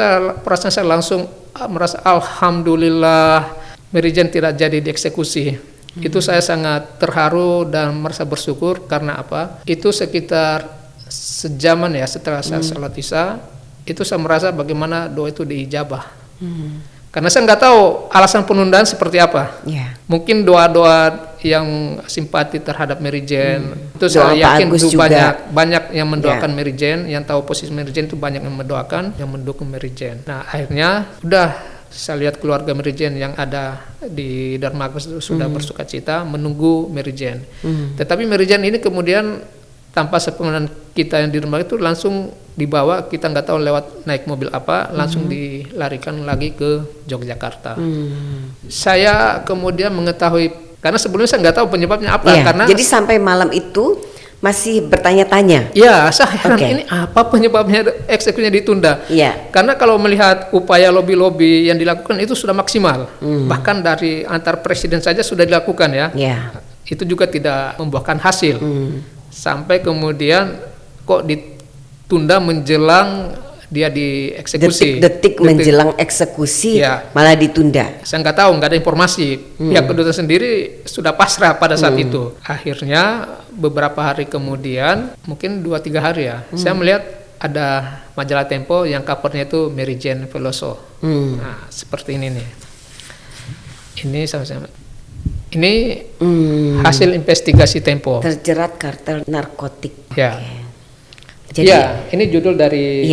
perasaan saya langsung merasa alhamdulillah Mary Jane tidak jadi dieksekusi. Itu saya sangat terharu dan merasa bersyukur karena apa? Itu sekitar sejaman ya setelah saya salat Isya, itu saya merasa bagaimana doa itu diijabah. Karena saya nggak tahu alasan penundaan seperti apa. Mungkin doa-doa yang simpati terhadap Mary Jane, itu saya yakin itu banyak yang mendoakan Mary Jane, yang tahu posisi Mary Jane itu banyak yang mendoakan, yang mendukung Mary Jane. Nah, akhirnya udah saya lihat keluarga Mary Jane yang ada di Darmagus sudah bersukacita menunggu Mary Jane. Tetapi Mary Jane ini kemudian tanpa sepengetahuan kita yang di rumah itu langsung dibawa, kita nggak tahu lewat naik mobil apa, langsung dilarikan lagi ke Yogyakarta. Saya kemudian mengetahui, karena sebelumnya saya nggak tahu penyebabnya apa. Karena jadi sampai malam itu masih bertanya-tanya. Ya, saya heran ini apa penyebabnya eksekusinya ditunda. Karena kalau melihat upaya lobby-lobby yang dilakukan itu sudah maksimal. Bahkan dari antar presiden saja sudah dilakukan ya. Itu juga tidak membuahkan hasil. Sampai kemudian kok ditunda menjelang dia dieksekusi. Detik-detik menjelang eksekusi malah ditunda. Saya nggak tahu, nggak ada informasi. Pihak kedutaan sendiri sudah pasrah pada saat itu. Akhirnya beberapa hari kemudian, mungkin 2-3 hari ya, saya melihat ada majalah Tempo yang covernya itu Mary Jane Veloso. Nah, seperti ini nih. Ini sama-sama. Ini hasil investigasi Tempo. Terjerat kartel narkotik. Jadi, ini judul dari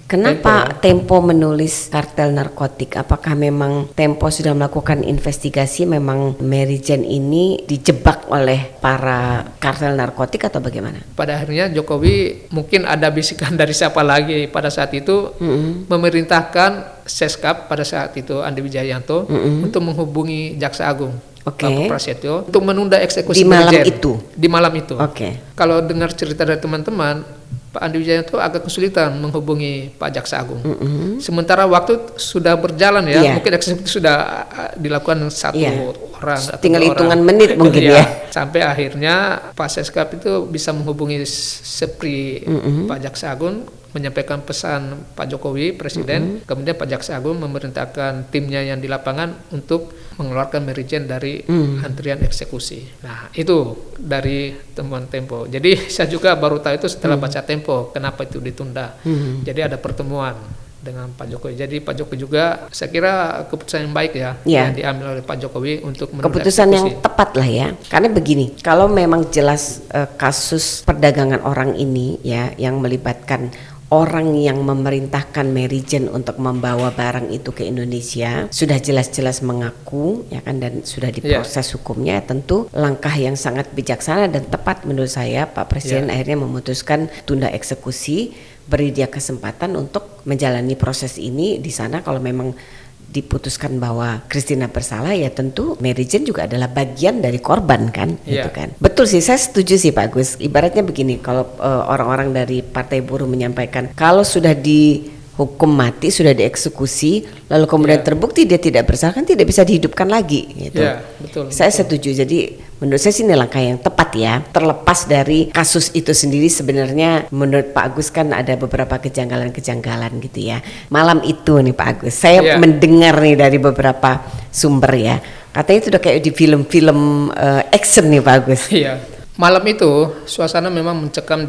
Kenapa Tempo menulis kartel narkotik? Apakah memang Tempo sudah melakukan investigasi, memang Mary Jane ini dijebak oleh para kartel narkotik atau bagaimana? Pada akhirnya Jokowi mungkin ada bisikan dari siapa lagi pada saat itu memerintahkan Seskap pada saat itu Andi Wijayanto untuk menghubungi Jaksa Agung. Pak Prasetyo untuk menunda eksekusi di malam Mary Jane. itu. Di malam itu. Kalau dengar cerita dari teman-teman, Pak Andi Wijayanto agak kesulitan menghubungi Pak Jaksa Agung. Sementara waktu sudah berjalan ya, mungkin eksekusi sudah dilakukan satu orang. Tinggal hitungan menit mungkin ya. Sampai akhirnya Pak Seskap itu bisa menghubungi Sepri Pak Jaksa Agung, menyampaikan pesan Pak Jokowi Presiden. Kemudian Pak Jaksa Agung memerintahkan timnya yang di lapangan untuk mengeluarkan Mary Jane dari antrian eksekusi. Nah, itu dari temuan Tempo. Jadi saya juga baru tahu itu setelah baca Tempo kenapa itu ditunda. Jadi ada pertemuan dengan Pak Jokowi. Jadi Pak Jokowi juga saya kira keputusan yang baik ya yang diambil oleh Pak Jokowi untuk menunda keputusan eksekusi. yang tepat lah ya. Karena begini, kalau memang jelas kasus perdagangan orang ini ya yang melibatkan orang yang memerintahkan Mary Jane untuk membawa barang itu ke Indonesia sudah jelas-jelas mengaku ya kan, dan sudah diproses hukumnya, tentu langkah yang sangat bijaksana dan tepat menurut saya Pak Presiden akhirnya memutuskan tunda eksekusi, beri dia kesempatan untuk menjalani proses ini di sana. Kalau memang diputuskan bahwa Christina bersalah, ya tentu Mary Jane juga adalah bagian dari korban kan, gitu kan. Betul sih, saya setuju sih Pak Agus. Ibaratnya begini, kalau orang-orang dari Partai Buruh menyampaikan kalau sudah dihukum mati, sudah dieksekusi, lalu kemudian terbukti dia tidak bersalah, kan tidak bisa dihidupkan lagi, gitu. Betul. Saya setuju. Jadi menurut saya ini langkah yang tepat ya. Terlepas dari kasus itu sendiri, sebenarnya menurut Pak Agus kan ada beberapa kejanggalan-kejanggalan gitu ya. Malam itu nih Pak Agus, saya mendengar nih dari beberapa sumber ya, katanya itu udah kayak di film-film action nih Pak Agus. Iya. Malam itu suasana memang mencekam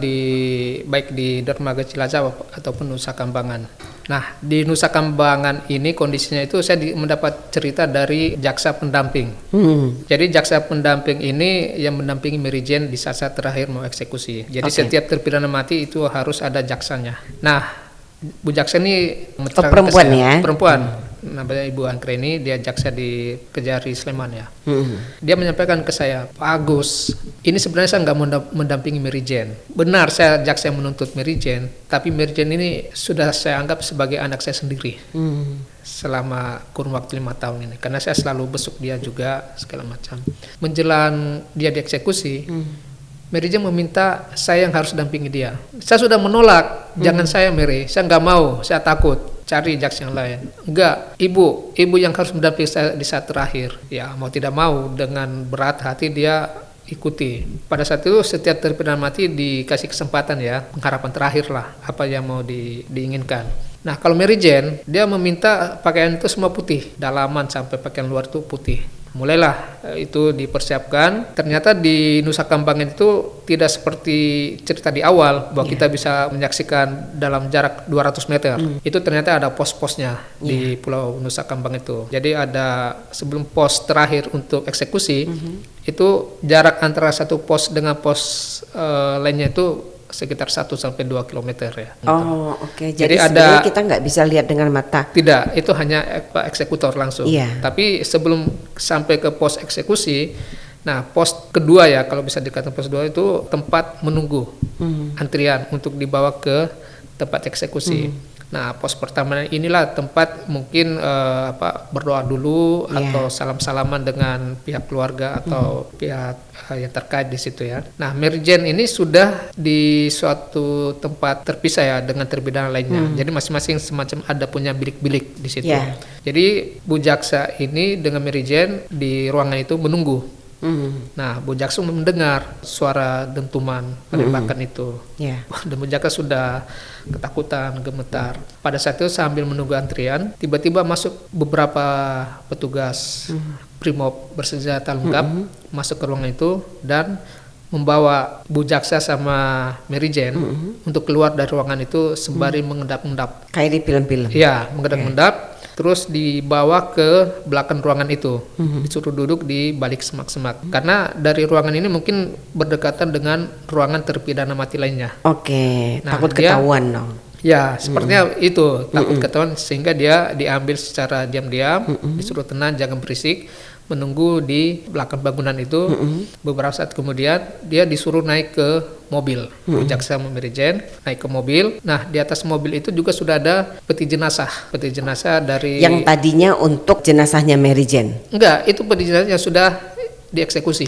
baik di Dermaga Cilacap ataupun Nusa Kambangan. Nah, di Nusa Kambangan ini kondisinya itu saya mendapat cerita dari jaksa pendamping. Jadi jaksa pendamping ini yang mendampingi Mary Jane di saat terakhir mau eksekusi. Jadi setiap terpidana mati itu harus ada jaksanya. Nah, Bu jaksa ini perempuan ya? Perempuan. Namanya Ibu Anggreni, dia jaksa di Kejari Sleman ya. Dia menyampaikan ke saya, Pak Agus, ini sebenarnya saya nggak mendampingi Mary Jane. Benar saya jaksa yang menuntut Mary Jane, tapi Mary Jane ini sudah saya anggap sebagai anak saya sendiri selama kurun waktu 5 tahun ini, karena saya selalu besuk dia juga segala macam. Menjelang dia dieksekusi, Mary Jane meminta saya yang harus dampingi dia. Saya sudah menolak, jangan saya Mary, saya nggak mau, saya takut. Cari jaksa yang lain. Enggak, ibu yang harus mendampingi saya di saat terakhir. Ya mau tidak mau dengan berat hati dia ikuti. Pada saat itu setiap terpidana mati dikasih kesempatan ya, pengharapan terakhir lah apa yang mau diinginkan. Nah kalau Mary Jane, dia meminta pakaian itu semua putih, dalaman sampai pakaian luar itu putih. Mulailah itu dipersiapkan. Ternyata di Nusa Kambangan itu tidak seperti cerita di awal bahwa kita bisa menyaksikan dalam jarak 200 meter. Itu ternyata ada pos-posnya di Pulau Nusa Kambangan itu. Jadi ada sebelum pos terakhir untuk eksekusi, itu jarak antara satu pos dengan pos lainnya itu sekitar 1-2 kilometer ya. Oh oke. Jadi sebenarnya kita nggak bisa lihat dengan mata. Tidak, itu hanya eksekutor langsung. Tapi sebelum sampai ke pos eksekusi, nah pos kedua ya, kalau bisa dikatakan pos kedua itu tempat menunggu antrian untuk dibawa ke tempat eksekusi. Nah pos pertama inilah tempat mungkin berdoa dulu atau salam-salaman dengan pihak keluarga atau pihak yang terkait di situ ya. Nah Mary Jane ini sudah di suatu tempat terpisah ya dengan terpidana lainnya. Jadi masing-masing semacam ada punya bilik-bilik di situ. Jadi Bu jaksa ini dengan Mary Jane di ruangan itu menunggu. Nah Bu jaksa mendengar suara dentuman penembakan itu. Dan Bu jaksa sudah ketakutan, gemetar. Pada saat itu sambil menunggu antrian, tiba-tiba masuk beberapa petugas Brimob bersenjata lengkap masuk ke ruangan itu dan membawa Bu jaksa sama Mary Jane untuk keluar dari ruangan itu sembari mengendap-endap. Kayak di film-film. Iya, mengendap-endap. Terus dibawa ke belakang ruangan itu, disuruh duduk di balik semak-semak. Karena dari ruangan ini mungkin berdekatan dengan ruangan terpidana mati lainnya. Takut ketahuan dong. Ya, sepertinya itu, takut ketahuan sehingga dia diambil secara diam-diam, disuruh tenang, jangan berisik, menunggu di belakang bangunan itu. Beberapa saat kemudian dia disuruh naik ke mobil. Bu jaksa Mary Jane naik ke mobil. Nah di atas mobil itu juga sudah ada peti jenazah dari yang tadinya untuk jenazahnya Mary Jane. Enggak, itu peti jenazah yang sudah dieksekusi.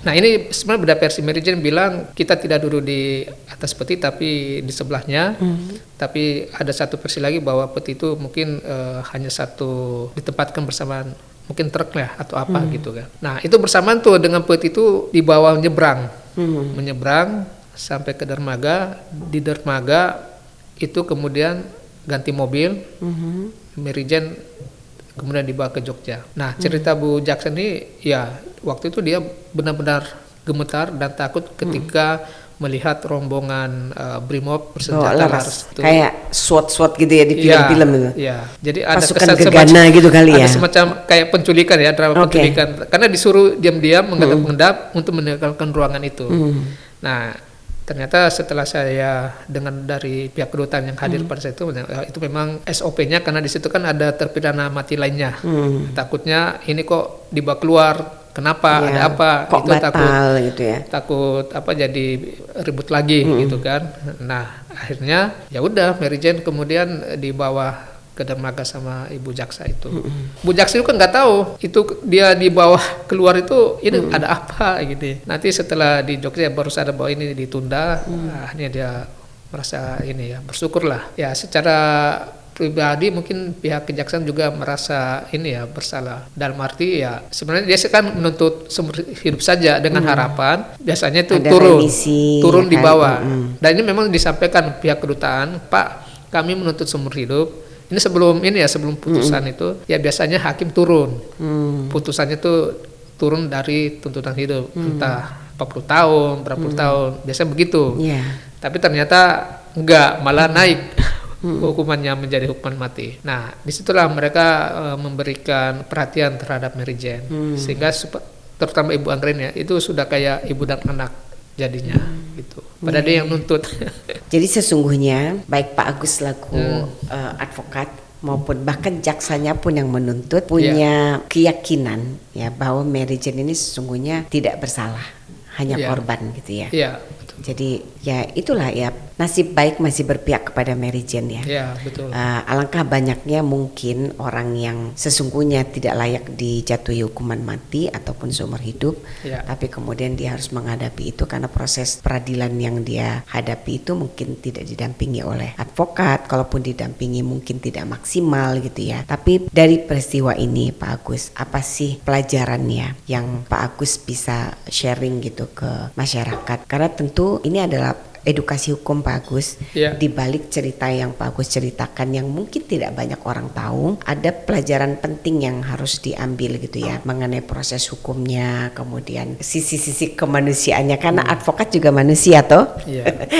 Nah ini sebenarnya beda versi. Mary Jane bilang kita tidak duduk di atas peti tapi di sebelahnya. Tapi ada satu versi lagi bahwa peti itu mungkin hanya satu ditempatkan bersamaan, mungkin truk lah atau apa gitu kan. Nah itu bersamaan tuh dengan peti itu dibawa menyeberang sampai ke dermaga. Di dermaga itu kemudian ganti mobil. Mary Jane kemudian dibawa ke Jogja. Nah cerita Bu jaksa ini ya waktu itu dia benar-benar gemetar dan takut ketika melihat rombongan Brimob bersenjata laras itu. Kayak SWAT gitu ya di film-film itu. Iya. Jadi ada pasukan gegana gitu kali ya. Ada semacam kayak penculikan ya, drama penculikan. Karena disuruh diam-diam mengendap-endap untuk meninggalkan ruangan itu. Nah, ternyata setelah saya dengan dari pihak kedutaan yang hadir pada saat itu memang SOP-nya, karena di situ kan ada terpidana mati lainnya. Takutnya ini kok dibawa keluar. Kenapa? Ada apa? Kok itu batal gitu ya? Takut apa jadi ribut lagi gitu kan. Nah akhirnya ya udah Mary Jane kemudian dibawa ke dermaga sama ibu jaksa itu. Bu jaksa itu kan nggak tahu itu dia di bawah keluar itu ini ada apa gitu. Nanti setelah di Jogja baru sadar bahwa ini ditunda, akhirnya dia merasa ini ya bersyukurlah. Ya secara pribadi mungkin pihak kejaksaan juga merasa ini ya bersalah. Dalam arti ya sebenarnya dia kan menuntut seumur hidup saja dengan harapan biasanya itu ada turun remisi, ya di kan? bawah. Dan ini memang disampaikan pihak kedutaan, Pak, kami menuntut seumur hidup. Ini sebelum putusan itu ya biasanya hakim turun. Putusannya itu turun dari tuntutan hidup entah 40 tahun, berapa puluh tahun, biasanya begitu. Tapi ternyata enggak, malah naik hukumannya menjadi hukuman mati. Nah, disitulah mereka memberikan perhatian terhadap Mary Jane, sehingga terutama Ibu Anggreni ya, itu sudah kayak ibu dan anak jadinya gitu. Padahal dia yang nuntut. Jadi sesungguhnya baik Pak Agus selaku advokat maupun bahkan jaksanya pun yang menuntut punya keyakinan ya bahwa Mary Jane ini sesungguhnya tidak bersalah, hanya korban gitu ya. Iya. Jadi ya itulah ya, nasib baik masih berpihak kepada Mary Jane ya. Iya, betul. Alangkah banyaknya mungkin orang yang sesungguhnya tidak layak dijatuhi hukuman mati ataupun seumur hidup, tapi kemudian dia harus menghadapi itu karena proses peradilan yang dia hadapi itu mungkin tidak didampingi oleh advokat, kalaupun didampingi mungkin tidak maksimal gitu ya. Tapi dari peristiwa ini Pak Agus, apa sih pelajarannya yang Pak Agus bisa sharing gitu ke masyarakat? Karena tentu ini adalah edukasi hukum Pak Agus. Di balik cerita yang Pak Agus ceritakan yang mungkin tidak banyak orang tahu, ada pelajaran penting yang harus diambil gitu ya mengenai proses hukumnya, kemudian sisi-sisi kemanusiaannya karena advokat juga manusia toh.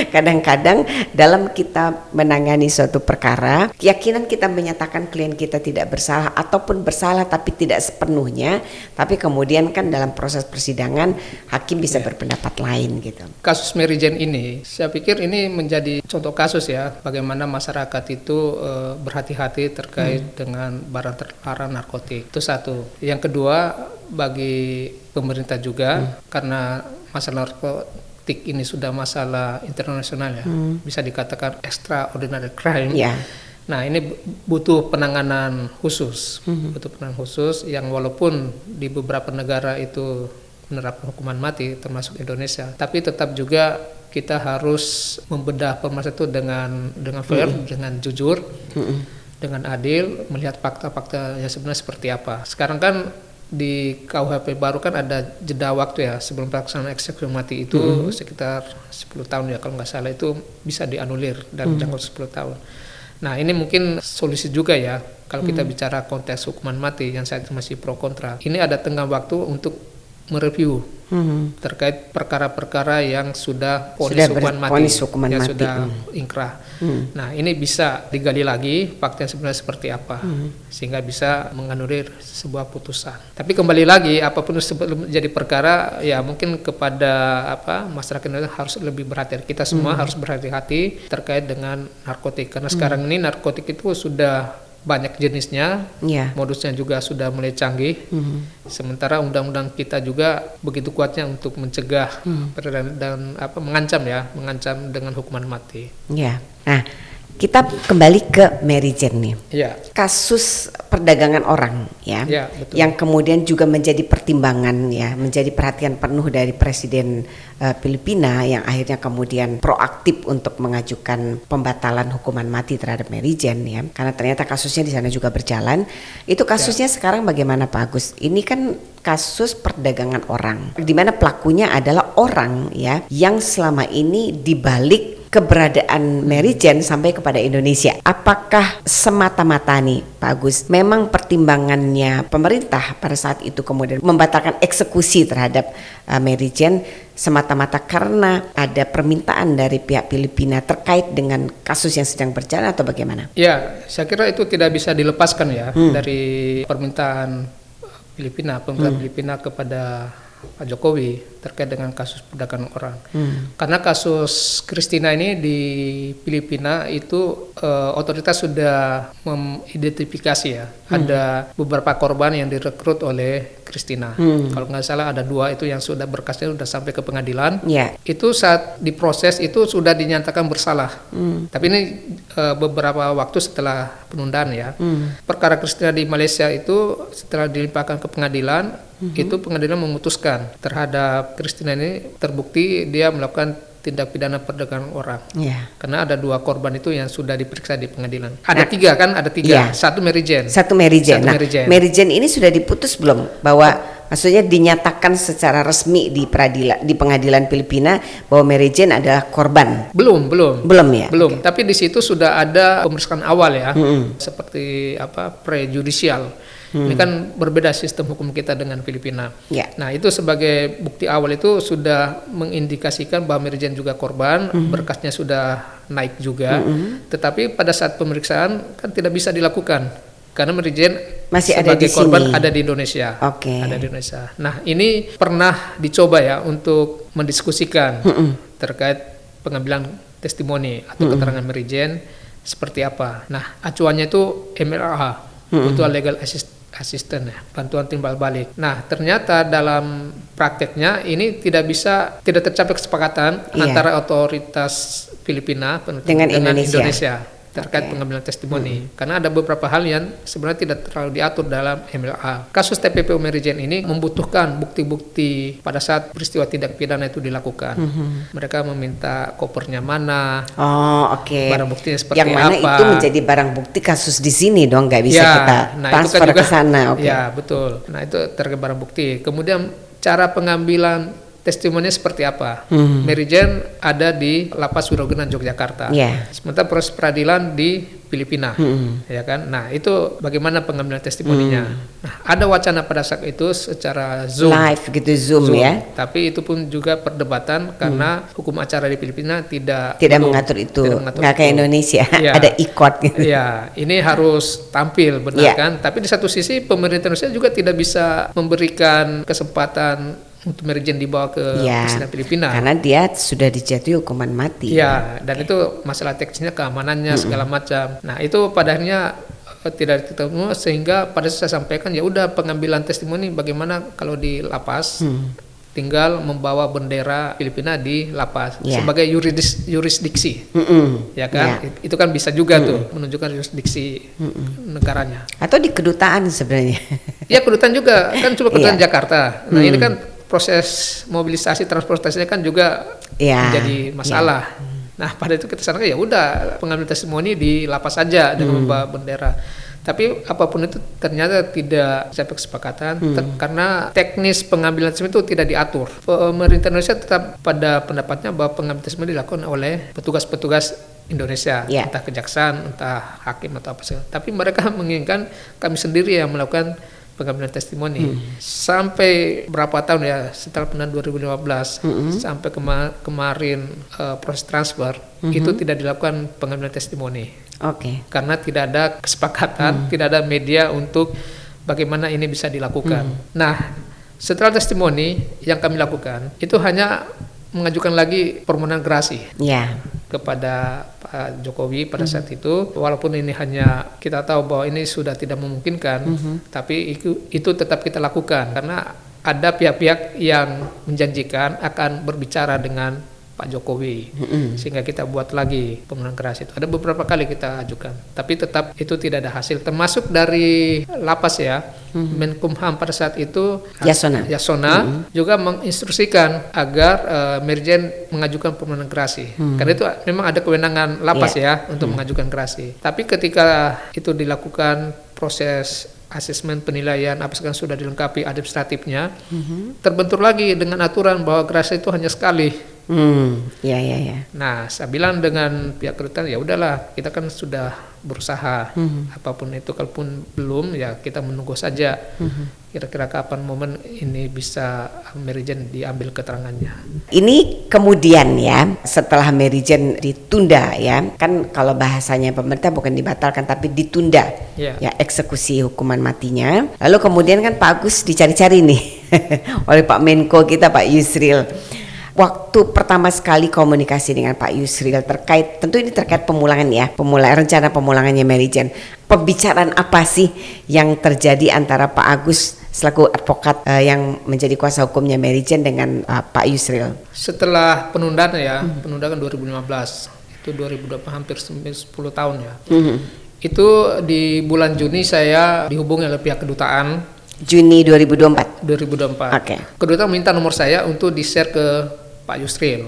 Kadang-kadang dalam kita menangani suatu perkara, keyakinan kita menyatakan klien kita tidak bersalah ataupun bersalah tapi tidak sepenuhnya, tapi kemudian kan dalam proses persidangan hakim bisa berpendapat lain gitu. Kasus Mary Jane ini saya pikir ini menjadi contoh kasus ya bagaimana masyarakat itu berhati-hati terkait dengan barang terlarang narkotik. Itu satu. Yang kedua, bagi pemerintah juga karena masalah narkotik ini sudah masalah internasional ya, bisa dikatakan extraordinary crime. Nah, ini butuh penanganan khusus, yang walaupun di beberapa negara itu menerapkan hukuman mati termasuk Indonesia, tapi tetap juga kita harus membedah permasalahan itu dengan fair, dengan jujur, dengan adil, melihat fakta-fakta yang sebenarnya seperti apa. Sekarang kan di KUHP baru kan ada jeda waktu ya sebelum pelaksanaan eksekusi mati itu sekitar 10 tahun ya kalau nggak salah, itu bisa dianulir dan jangka 10 tahun. Nah, ini mungkin solusi juga ya kalau kita bicara konteks hukuman mati yang saya masih pro kontra. Ini ada tenggang waktu untuk mereview terkait perkara-perkara yang sudah vonis hukuman mati, yang sudah ingkrah. Nah, ini bisa digali lagi fakta yang sebenarnya seperti apa, sehingga bisa menganulir sebuah putusan. Tapi kembali lagi, apapun sebelum jadi perkara, ya mungkin kepada masyarakat Indonesia harus lebih berhati-hati. Kita semua harus berhati-hati terkait dengan narkotik, karena sekarang ini narkotik itu sudah banyak jenisnya, modusnya juga sudah mulai canggih. Sementara undang-undang kita juga begitu kuatnya untuk mencegah dan mengancam dengan hukuman mati. Nah, kita kembali ke Mary Jane nih. Kasus perdagangan orang betul. Yang kemudian juga menjadi pertimbangan menjadi perhatian penuh dari Presiden Filipina yang akhirnya kemudian proaktif untuk mengajukan pembatalan hukuman mati terhadap Mary Jane karena ternyata kasusnya di sana juga berjalan. Itu kasusnya sekarang bagaimana Pak Agus? Ini kan kasus perdagangan orang di mana pelakunya adalah orang yang selama ini dibalik keberadaan Mary Jane sampai kepada Indonesia. Apakah semata-mata nih Pak Agus memang pertimbangannya pemerintah pada saat itu kemudian membatalkan eksekusi terhadap Mary Jane semata-mata karena ada permintaan dari pihak Filipina terkait dengan kasus yang sedang berjalan atau bagaimana? Ya, saya kira itu tidak bisa dilepaskan dari permintaan Filipina kepada Pak Jokowi terkait dengan kasus perdagangan orang. Karena kasus Christina ini di Filipina itu otoritas sudah mengidentifikasi ada beberapa korban yang direkrut oleh Christina. Kalau nggak salah ada 2 itu yang sudah berkasnya sudah sampai ke pengadilan. Ya. Itu saat diproses itu sudah dinyatakan bersalah. Tapi ini beberapa waktu setelah penundaan ya. Perkara Christina di Malaysia itu setelah dilimpahkan ke pengadilan, itu pengadilan memutuskan terhadap Christina ini terbukti dia melakukan tindak pidana perdagangan orang. Karena ada 2 korban itu yang sudah diperiksa di pengadilan. Ada 3 kan? Ada 3. Iya. Satu Mary Jane. Nah, Mary Jane ini sudah diputus belum? Bahwa maksudnya dinyatakan secara resmi di pengadilan Filipina bahwa Mary Jane adalah korban. Belum ya. Okay. Tapi di situ sudah ada pemeriksaan awal ya. Seperti prejudicial. Ini kan berbeda sistem hukum kita dengan Filipina. Nah, itu sebagai bukti awal itu sudah mengindikasikan bahwa Mary Jane juga korban, berkasnya sudah naik juga. Tetapi pada saat pemeriksaan kan tidak bisa dilakukan karena Mary Jane masih sebagai ada di korban sini. Ada di Indonesia. Ada di Indonesia. Nah, ini pernah dicoba ya untuk mendiskusikan terkait pengambilan testimoni atau keterangan Mary Jane seperti apa. Nah, acuannya itu MLA, Mutual Legal Assistant ya, bantuan timbal balik. Nah, ternyata dalam prakteknya ini tidak tercapai kesepakatan antara otoritas Filipina dengan Indonesia. Terkait pengambilan testimoni. Karena ada beberapa hal yang sebenarnya tidak terlalu diatur dalam MLA. Kasus TPPU Mary Jane ini membutuhkan bukti-bukti pada saat peristiwa tindak pidana itu dilakukan. Mereka meminta kopernya mana, barang buktinya seperti yang mana apa. Itu menjadi barang bukti kasus di sini dong, nggak bisa kita transfer ke sana. Ya, betul. Nah, itu terkait barang bukti. Kemudian cara pengambilan testimoninya seperti apa? Mary Jane ada di Lapas Wirogenang Yogyakarta. Sementara proses peradilan di Filipina, ya kan? Nah, itu bagaimana pengambilan testimoninya? Nah, ada wacana pada saat itu secara Zoom. Live gitu, Zoom ya. Tapi itu pun juga perdebatan karena hukum acara di Filipina tidak mengatur itu. Nggak kayak Indonesia, ada ikot gitu. Ya, ini harus tampil, benar kan? Tapi di satu sisi pemerintah Indonesia juga tidak bisa memberikan kesempatan untuk Mary Jane dibawa ke presiden Filipina karena dia sudah dijatuhi hukuman mati. Dan itu masalah teknisnya, keamanannya segala macam. Nah, itu pada akhirnya tidak ketemu sehingga pada saya sampaikan ya udah pengambilan testimoni bagaimana kalau di lapas tinggal membawa bendera Filipina di lapas sebagai yurisdiksi. Ya kan? Itu kan bisa juga tuh menunjukkan yurisdiksi negaranya. Atau di kedutaan sebenarnya. Ya, kedutaan juga kan cuma kedutaan Jakarta. Nah, ini kan proses mobilisasi transportasinya kan juga menjadi masalah. Nah, pada itu kita sarankan ya udah pengambilan testimoni di lapas saja dengan membawa bendera. Tapi apapun itu ternyata tidak sampai kesepakatan karena teknis pengambilan testimoni itu tidak diatur. Pemerintah Indonesia tetap pada pendapatnya bahwa pengambilan testimoni dilakukan oleh petugas-petugas Indonesia, entah kejaksaan, entah hakim atau apa saja. Tapi mereka menginginkan kami sendiri yang melakukan pengambilan testimoni. Sampai berapa tahun ya setelah penundaan 2015 sampai kemarin proses transfer itu tidak dilakukan pengambilan testimoni. Karena tidak ada kesepakatan, tidak ada media untuk bagaimana ini bisa dilakukan. Nah, setelah testimoni yang kami lakukan itu hanya mengajukan lagi permohonan gerasi kepada Pak Jokowi pada saat itu, walaupun ini hanya kita tahu bahwa ini sudah tidak memungkinkan, tapi itu tetap kita lakukan karena ada pihak-pihak yang menjanjikan akan berbicara dengan Pak Jokowi, sehingga kita buat lagi permohonan gerasi itu. Ada beberapa kali kita ajukan, tapi tetap itu tidak ada hasil. Termasuk dari lapas ya, Menkumham pada saat itu Yasona juga menginstruksikan agar Mary Jane mengajukan permohonan gerasi. Karena itu memang ada kewenangan lapas untuk mengajukan gerasi. Tapi ketika itu dilakukan proses asesmen penilaian apa sekarang sudah dilengkapi administratifnya, terbentur lagi dengan aturan bahwa gerasi itu hanya sekali. Nah, saya bilang dengan pihak kedutaan ya udahlah, kita kan sudah berusaha, apapun itu, kalaupun belum ya kita menunggu saja. Kira-kira kapan momen ini bisa Mary Jane diambil keterangannya. Ini kemudian ya setelah Mary Jane ditunda ya, kan kalau bahasanya pemerintah bukan dibatalkan tapi ditunda ya eksekusi hukuman matinya. Lalu kemudian kan Pak Agus dicari-cari nih oleh Pak Menko kita, Pak Yusril. Waktu pertama sekali komunikasi dengan Pak Yusril terkait, tentu ini terkait pemulangan ya, rencana pemulangannya Mary Jane. Pembicaraan apa sih yang terjadi antara Pak Agus selaku advokat yang menjadi kuasa hukumnya Mary Jane dengan Pak Yusril? Setelah penundaan ya, penundaan 2015, itu 2020 hampir 10 tahun ya. Itu di bulan Juni saya dihubungi oleh pihak kedutaan. Juni 2024. 2024. Oke. Kedutaan minta nomor saya untuk di-share ke Pak Yusril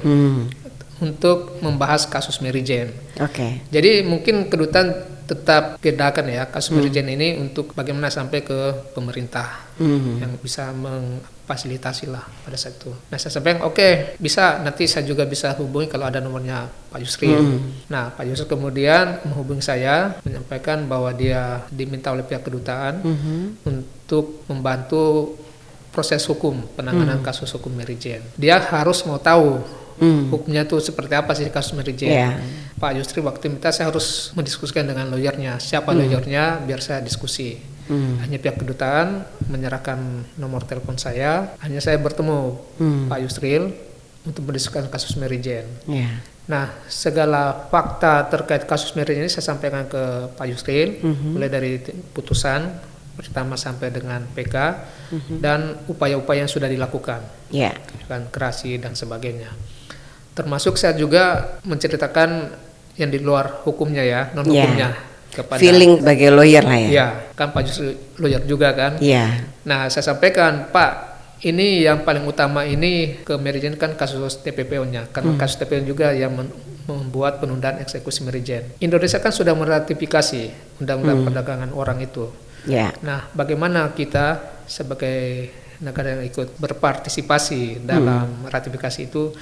untuk membahas kasus Mary Jane. Oke. Jadi mungkin kedutaan tetap kedakan ya kasus Mary Jane ini untuk bagaimana sampai ke pemerintah yang bisa memfasilitasi lah pada saat itu. Nah saya sampaikan oke, bisa, nanti saya juga bisa hubungi kalau ada nomornya Pak Yusril. Nah Pak Yusril kemudian menghubungi saya menyampaikan bahwa dia diminta oleh pihak kedutaan untuk membantu proses hukum penanganan kasus hukum Mary Jane. Dia harus mau tahu hukumnya tuh seperti apa sih kasus Mary Jane. Yeah. Pak Yusril waktu minta saya harus mendiskusikan dengan lawyernya. Siapa lawyernya biar saya diskusi. Hanya pihak kedutaan menyerahkan nomor telepon saya. Hanya saya bertemu Pak Yusril untuk mendiskusikan kasus Mary Jane. Yeah. Nah, segala fakta terkait kasus Mary Jane ini saya sampaikan ke Pak Yusril, mulai dari putusan pertama sampai dengan PK dan upaya-upaya yang sudah dilakukan, kan gerasi dan sebagainya. Termasuk saya juga menceritakan yang di luar hukumnya ya, non hukumnya kepada feeling sebagai lawyer lah ya. Ya, kan Pak Yusril lawyer juga kan. Iya. Nah, saya sampaikan, Pak, ini yang paling utama ini ke Mary Jane kan kasus TPPO-nya, karena kasus TPPO juga yang membuat penundaan eksekusi Mary Jane. Indonesia kan sudah meratifikasi Undang-Undang Perdagangan Orang itu. Nah, bagaimana kita sebagai negara yang ikut berpartisipasi dalam ratifikasi itu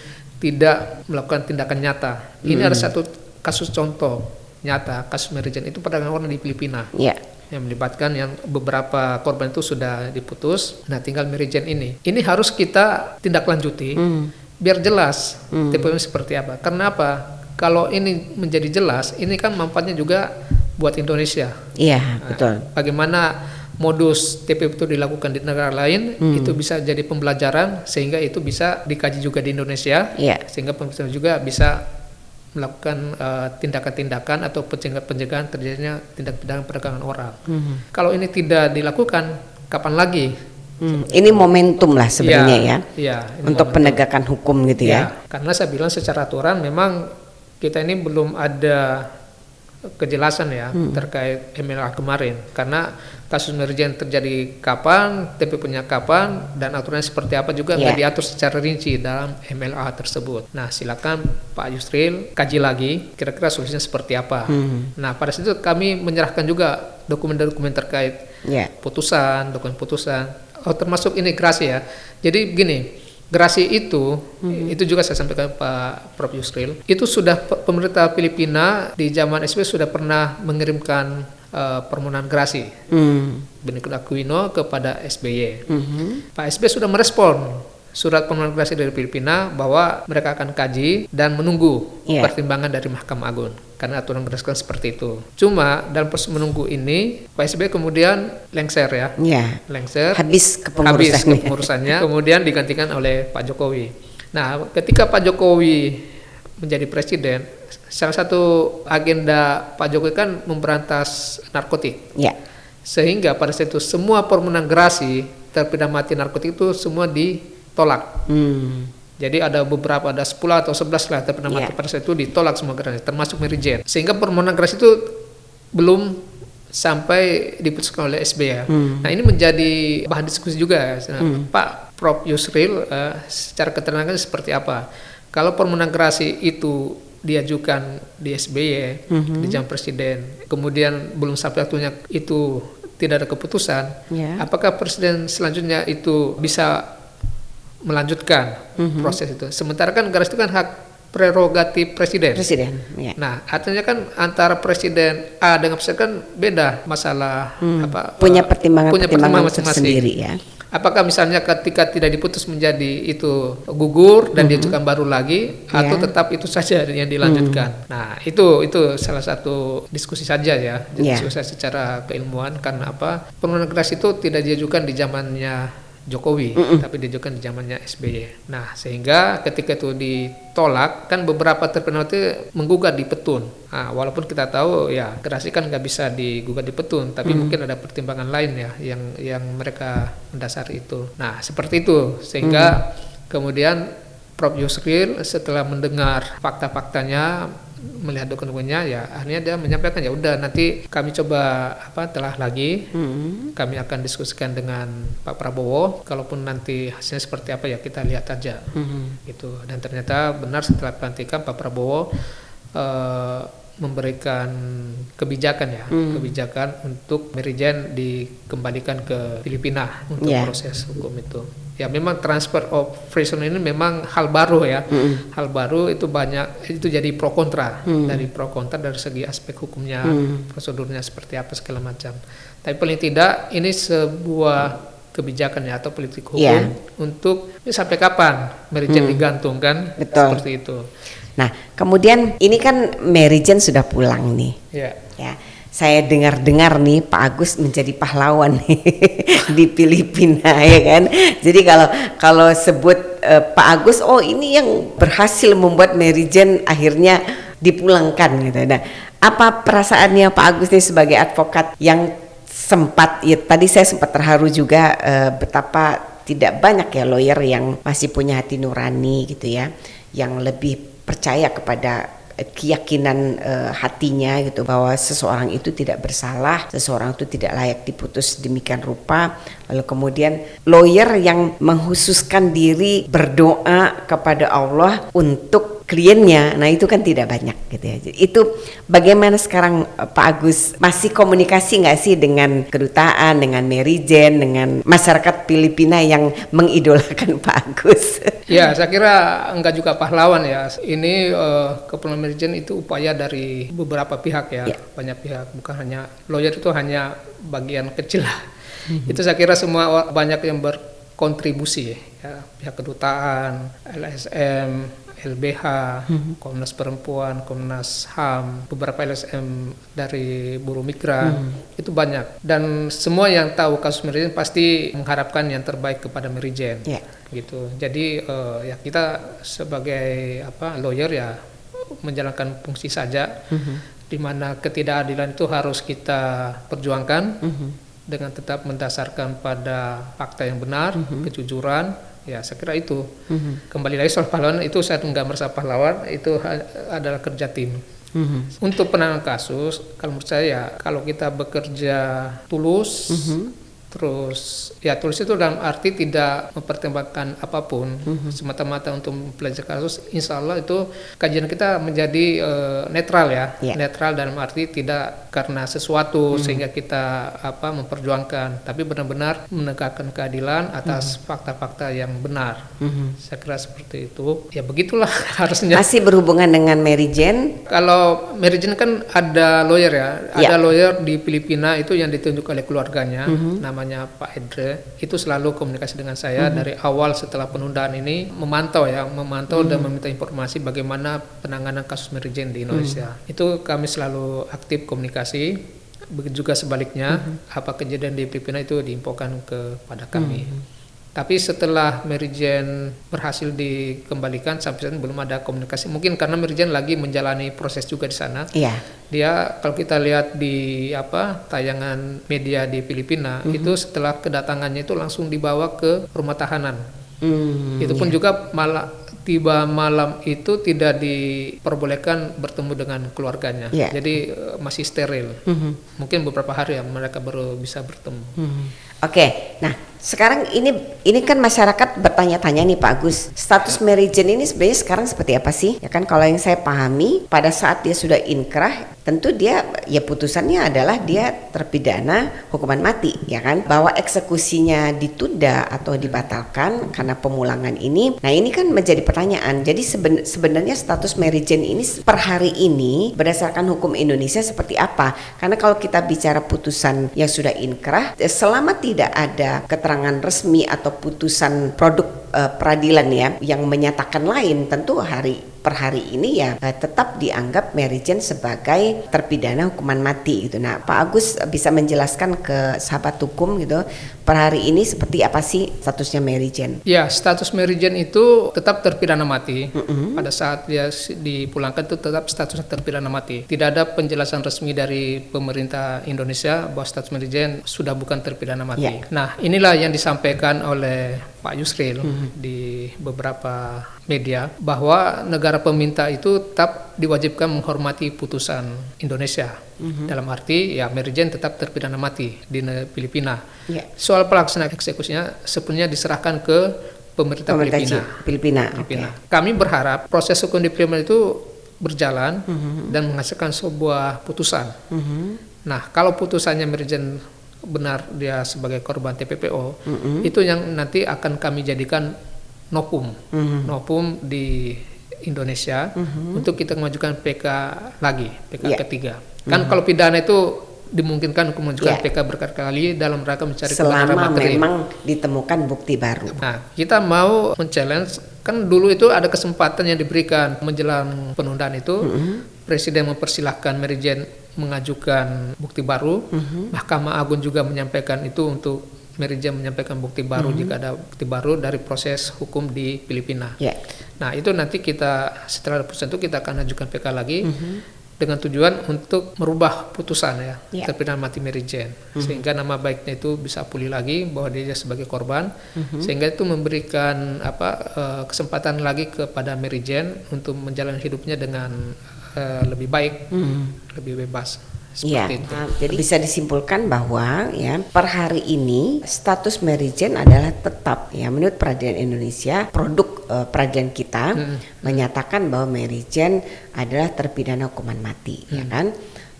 tidak melakukan tindakan nyata. Ini ada satu kasus contoh nyata, kasus Mary Jane itu perdagangan orang di Filipina. Yang melibatkan yang beberapa korban itu sudah diputus. Nah, tinggal Mary Jane ini. Ini harus kita tindak lanjuti biar jelas TPP seperti apa. Karena apa? Kalau ini menjadi jelas, ini kan manfaatnya juga buat Indonesia. Iya, betul. Bagaimana modus TPP itu dilakukan di negara lain, itu bisa jadi pembelajaran sehingga itu bisa dikaji juga di Indonesia, sehingga pemerintah juga bisa melakukan tindakan-tindakan atau pencegahan terjadinya tindak pidana perdagangan orang. Kalau ini tidak dilakukan, kapan lagi? Ini momentum lah sebenarnya untuk momentum penegakan hukum gitu ya. Karena saya bilang secara aturan memang kita ini belum ada kejelasan ya terkait MLA kemarin, karena kasus Mary Jane terjadi kapan, TPP-nya kapan, dan aturannya seperti apa juga nggak diatur secara rinci dalam MLA tersebut. Nah, silakan Pak Yusril kaji lagi kira-kira solusinya seperti apa. Nah, pada situ kami menyerahkan juga dokumen-dokumen terkait putusan, dokumen putusan, termasuk ini gerasi ya. Jadi begini, gerasi itu juga saya sampaikan Pak Prof Yusril, itu sudah pemerintah Filipina di zaman SBY sudah pernah mengirimkan permohonan gerasi Benigno Aquino kepada SBY. Pak SBY sudah merespon surat permohonan gerasi dari Filipina bahwa mereka akan kaji dan menunggu pertimbangan dari Mahkamah Agung, karena aturan berdasarkan seperti itu. Cuma dalam proses menunggu ini Pak SBY kemudian lengser lengser, habis kepengurusannya kemudian digantikan oleh Pak Jokowi. Nah, ketika Pak Jokowi menjadi presiden, salah satu agenda Pak Jokowi kan memberantas narkotik. Sehingga pada saat itu semua permohonan gerasi terpidana mati narkotik itu semua ditolak. Jadi ada 10 atau 11 lah terpidana mati pada saat itu ditolak semua gerasi, termasuk Mary Jane. Sehingga permohonan gerasi itu belum sampai diputuskan oleh SBY. Nah, ini menjadi bahan diskusi juga. Pak Prof Yusril secara keterangan seperti apa? Kalau permohonan gerasi itu diajukan di SBY di zaman presiden, kemudian belum sampai waktunya itu tidak ada keputusan, apakah presiden selanjutnya itu bisa melanjutkan proses itu? Sementara kan gerasi itu kan hak prerogatif presiden. Nah, artinya kan antara presiden A dengan presiden kan beda masalah punya pertimbangan masing-masing sendiri ya. Apakah misalnya ketika tidak diputus menjadi itu gugur dan diajukan baru lagi, atau tetap itu saja yang dilanjutkan? Nah, itu salah satu diskusi saja ya, diskusi secara keilmuan. Karena apa? Permohonan gerasi itu tidak diajukan di zamannya Jokowi, tapi diajukan di zamannya SBY. Nah, sehingga ketika itu ditolak, kan beberapa terpidana itu menggugat di Petun. Nah, walaupun kita tahu ya gerasi kan nggak bisa digugat di Petun, tapi mungkin ada pertimbangan lain ya yang mereka mendasari itu. Nah, seperti itu sehingga kemudian Prof. Yusril setelah mendengar fakta-faktanya, melihat dokumennya, ya akhirnya dia menyampaikan, ya udah nanti kami coba telah lagi, kami akan diskusikan dengan Pak Prabowo, kalaupun nanti hasilnya seperti apa ya kita lihat aja, gitu. Dan ternyata benar setelah pelantikan Pak Prabowo memberikan kebijakan kebijakan untuk Mary Jane dikembalikan ke Filipina untuk proses hukum itu. Ya memang transfer of prisoner ini memang hal baru ya, hal baru itu banyak, itu jadi pro kontra, dari pro kontra dari segi aspek hukumnya, prosedurnya seperti apa segala macam. Tapi paling tidak ini sebuah kebijakan ya atau politik hukum untuk sampai kapan Mary Jane digantungkan. Betul. Seperti itu. Nah, kemudian ini kan Mary Jane sudah pulang nih. Ya. Saya dengar-dengar nih Pak Agus menjadi pahlawan nih di Filipina ya kan. Jadi kalau sebut Pak Agus, oh ini yang berhasil membuat Mary Jane akhirnya dipulangkan gitu. Nah, apa perasaannya Pak Agus nih sebagai advokat yang sempat, ya tadi saya sempat terharu juga betapa tidak banyak ya lawyer yang masih punya hati nurani gitu ya, yang lebih percaya kepada keyakinan hatinya gitu, bahwa seseorang itu tidak bersalah, seseorang itu tidak layak diputus demikian rupa. Lalu kemudian lawyer yang menghususkan diri berdoa kepada Allah untuk kliennya, nah itu kan tidak banyak gitu ya. Itu bagaimana sekarang Pak Agus, masih komunikasi nggak sih dengan kedutaan, dengan Mary Jane, dengan masyarakat Filipina yang mengidolakan Pak Agus? Ya, saya kira enggak juga pahlawan ya. Ini kepulangan Mary Jane itu upaya dari beberapa pihak ya, banyak pihak, bukan hanya lawyer, itu hanya bagian kecil lah. Itu saya kira semua banyak yang berkontribusi ya, pihak kedutaan, LSM, LBH, Komnas Perempuan, Komnas HAM, beberapa LSM dari buruh migran, itu banyak. Dan semua yang tahu kasus Mary Jane pasti mengharapkan yang terbaik kepada Mary Jane, gitu. Jadi ya kita sebagai lawyer ya menjalankan fungsi saja, di mana ketidakadilan itu harus kita perjuangkan dengan tetap mendasarkan pada fakta yang benar, kejujuran. Ya saya kira itu. Kembali lagi soal pahlawan itu, saya nggak merasa pahlawan, itu adalah kerja tim. Untuk penanganan kasus, kalau menurut saya ya, kalau kita bekerja tulus, terus ya tulus itu dalam arti tidak mempertimbangkan apapun, semata-mata untuk mempelajari kasus, insya Allah itu kajian kita menjadi netral ya, netral dalam arti tidak karena sesuatu sehingga kita memperjuangkan, tapi benar-benar menegakkan keadilan atas fakta-fakta yang benar. Saya kira seperti itu. Ya begitulah harusnya. Masih berhubungan dengan Mary Jane? Kalau Mary Jane kan ada lawyer ya, ada lawyer di Filipina itu yang ditunjuk oleh keluarganya, namanya Pak Edre, itu selalu komunikasi dengan saya dari awal setelah penundaan ini, memantau dan meminta informasi bagaimana penanganan kasus Mary Jane di Indonesia. Itu kami selalu aktif komunikasi. Begitu juga sebaliknya, apa kejadian di Filipina itu diinfokan kepada kami. Tapi setelah Mary Jane berhasil dikembalikan, sampai saat ini belum ada komunikasi. Mungkin karena Mary Jane lagi menjalani proses juga di sana. Dia kalau kita lihat di tayangan media di Filipina, itu setelah kedatangannya itu langsung dibawa ke rumah tahanan. Itu pun juga malah tiba malam itu tidak diperbolehkan bertemu dengan keluarganya. Jadi masih steril. Mungkin beberapa hari ya mereka baru bisa bertemu. Oke, nah sekarang ini kan masyarakat bertanya-tanya nih Pak Agus, status Mary Jane ini sebenarnya sekarang seperti apa sih? Ya kan kalau yang saya pahami, pada saat dia sudah inkrah, tentu dia ya putusannya adalah dia terpidana hukuman mati, ya kan? Bahwa eksekusinya ditunda atau dibatalkan karena pemulangan ini. Nah ini kan menjadi pertanyaan. Jadi sebenarnya status Mary Jane ini per hari ini berdasarkan hukum Indonesia seperti apa? Karena kalau kita bicara putusan yang sudah inkrah, selama tidak ada keterangan resmi atau putusan produk peradilan ya yang menyatakan lain, tentu hari per hari ini ya tetap dianggap Mary Jane sebagai terpidana hukuman mati gitu. Nah, Pak Agus bisa menjelaskan ke sahabat hukum gitu per hari ini seperti apa sih statusnya Mary Jane? Ya, status Mary Jane itu tetap terpidana mati. Pada saat dia dipulangkan itu tetap statusnya terpidana mati. Tidak ada penjelasan resmi dari pemerintah Indonesia bahwa status Mary Jane sudah bukan terpidana mati. Ya. Nah, inilah yang disampaikan oleh Pak Yusril di beberapa media bahwa negara peminta itu tetap diwajibkan menghormati putusan Indonesia. Dalam arti ya Mary Jane tetap terpidana mati di Filipina. Ya. Soal pelaksanaan eksekusinya sepenuhnya diserahkan ke pemerintah Filipina. Okay. Kami berharap proses hukum di Filipina itu berjalan dan menghasilkan sebuah putusan. Nah, kalau putusannya Mary Jane benar dia sebagai korban TPPO, itu yang nanti akan kami jadikan novum di Indonesia untuk kita mengajukan PK lagi, PK ketiga. Kan kalau pidana itu dimungkinkan untuk mengajukan PK berkali-kali dalam rangka mencari kebenaran selama materi. memang ditemukan bukti baru. Nah, kita mau men-challenge, kan dulu itu ada kesempatan yang diberikan menjelang penundaan itu, Presiden mempersilahkan Mary Jane mengajukan bukti baru, Mahkamah Agung juga menyampaikan itu untuk Mary Jane menyampaikan bukti baru jika ada bukti baru dari proses hukum di Filipina. Nah, itu nanti kita setelah putusan itu kita akan ajukan PK lagi dengan tujuan untuk merubah putusan terpidana mati Mary Jane, sehingga nama baiknya itu bisa pulih lagi bahwa dia sebagai korban, sehingga itu memberikan kesempatan lagi kepada Mary Jane untuk menjalani hidupnya dengan lebih baik, lebih bebas. Seperti itu. Jadi bisa disimpulkan bahwa ya per hari ini status Mary Jane adalah tetap ya menurut peradilan Indonesia, produk peradilan kita menyatakan bahwa Mary Jane adalah terpidana hukuman mati, ya kan?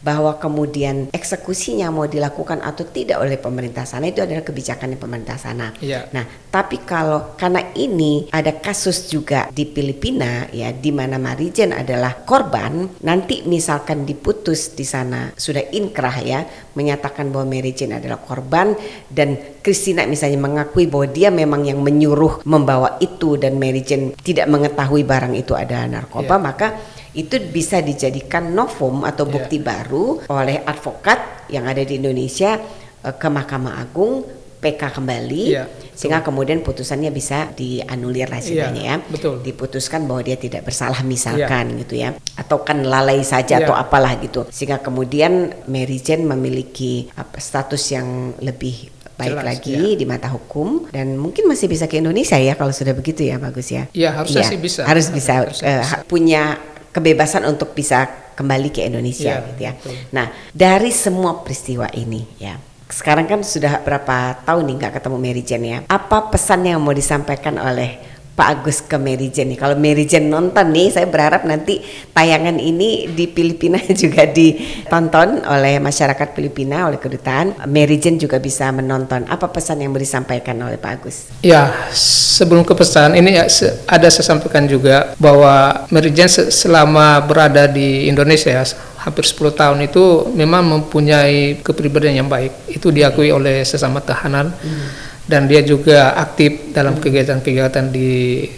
Bahwa kemudian eksekusinya mau dilakukan atau tidak oleh pemerintah sana itu adalah kebijakan pemerintah sana. Nah, tapi kalau karena ini ada kasus juga di Filipina ya di mana Mary Jane adalah korban, nanti misalkan diputus di sana sudah inkrah ya menyatakan bahwa Mary Jane adalah korban dan Christina misalnya mengakui bahwa dia memang yang menyuruh membawa itu dan Mary Jane tidak mengetahui barang itu adalah narkoba, maka itu bisa dijadikan novum atau bukti baru oleh advokat yang ada di Indonesia ke Mahkamah Agung, PK kembali, sehingga kemudian putusannya bisa dianulir lah istilahnya diputuskan bahwa dia tidak bersalah misalkan gitu ya, atau kan lalai saja atau apalah gitu, sehingga kemudian Mary Jane memiliki status yang lebih baik lagi di mata hukum dan mungkin masih bisa ke Indonesia ya kalau sudah begitu ya bagus ya. Iya harusnya sih bisa. Harus bisa punya kebebasan untuk bisa kembali ke Indonesia gitu ya. Nah, dari semua peristiwa ini ya. Sekarang kan sudah berapa tahun nih nggak ketemu Mary Jane ya. Apa pesan yang mau disampaikan oleh Pak Agus ke Mary Jane nih? Kalau Mary Jane nonton nih, saya berharap nanti tayangan ini di Filipina juga ditonton oleh masyarakat Filipina, oleh kedutaan. Mary Jane juga bisa menonton. Apa pesan yang mau disampaikan oleh Pak Agus? Ya, sebelum ke pesan ini ada saya sampaikan juga bahwa Mary Jane selama berada di Indonesia hampir 10 tahun itu memang mempunyai kepribadian yang baik. Itu diakui oleh sesama tahanan. Dan dia juga aktif dalam kegiatan-kegiatan di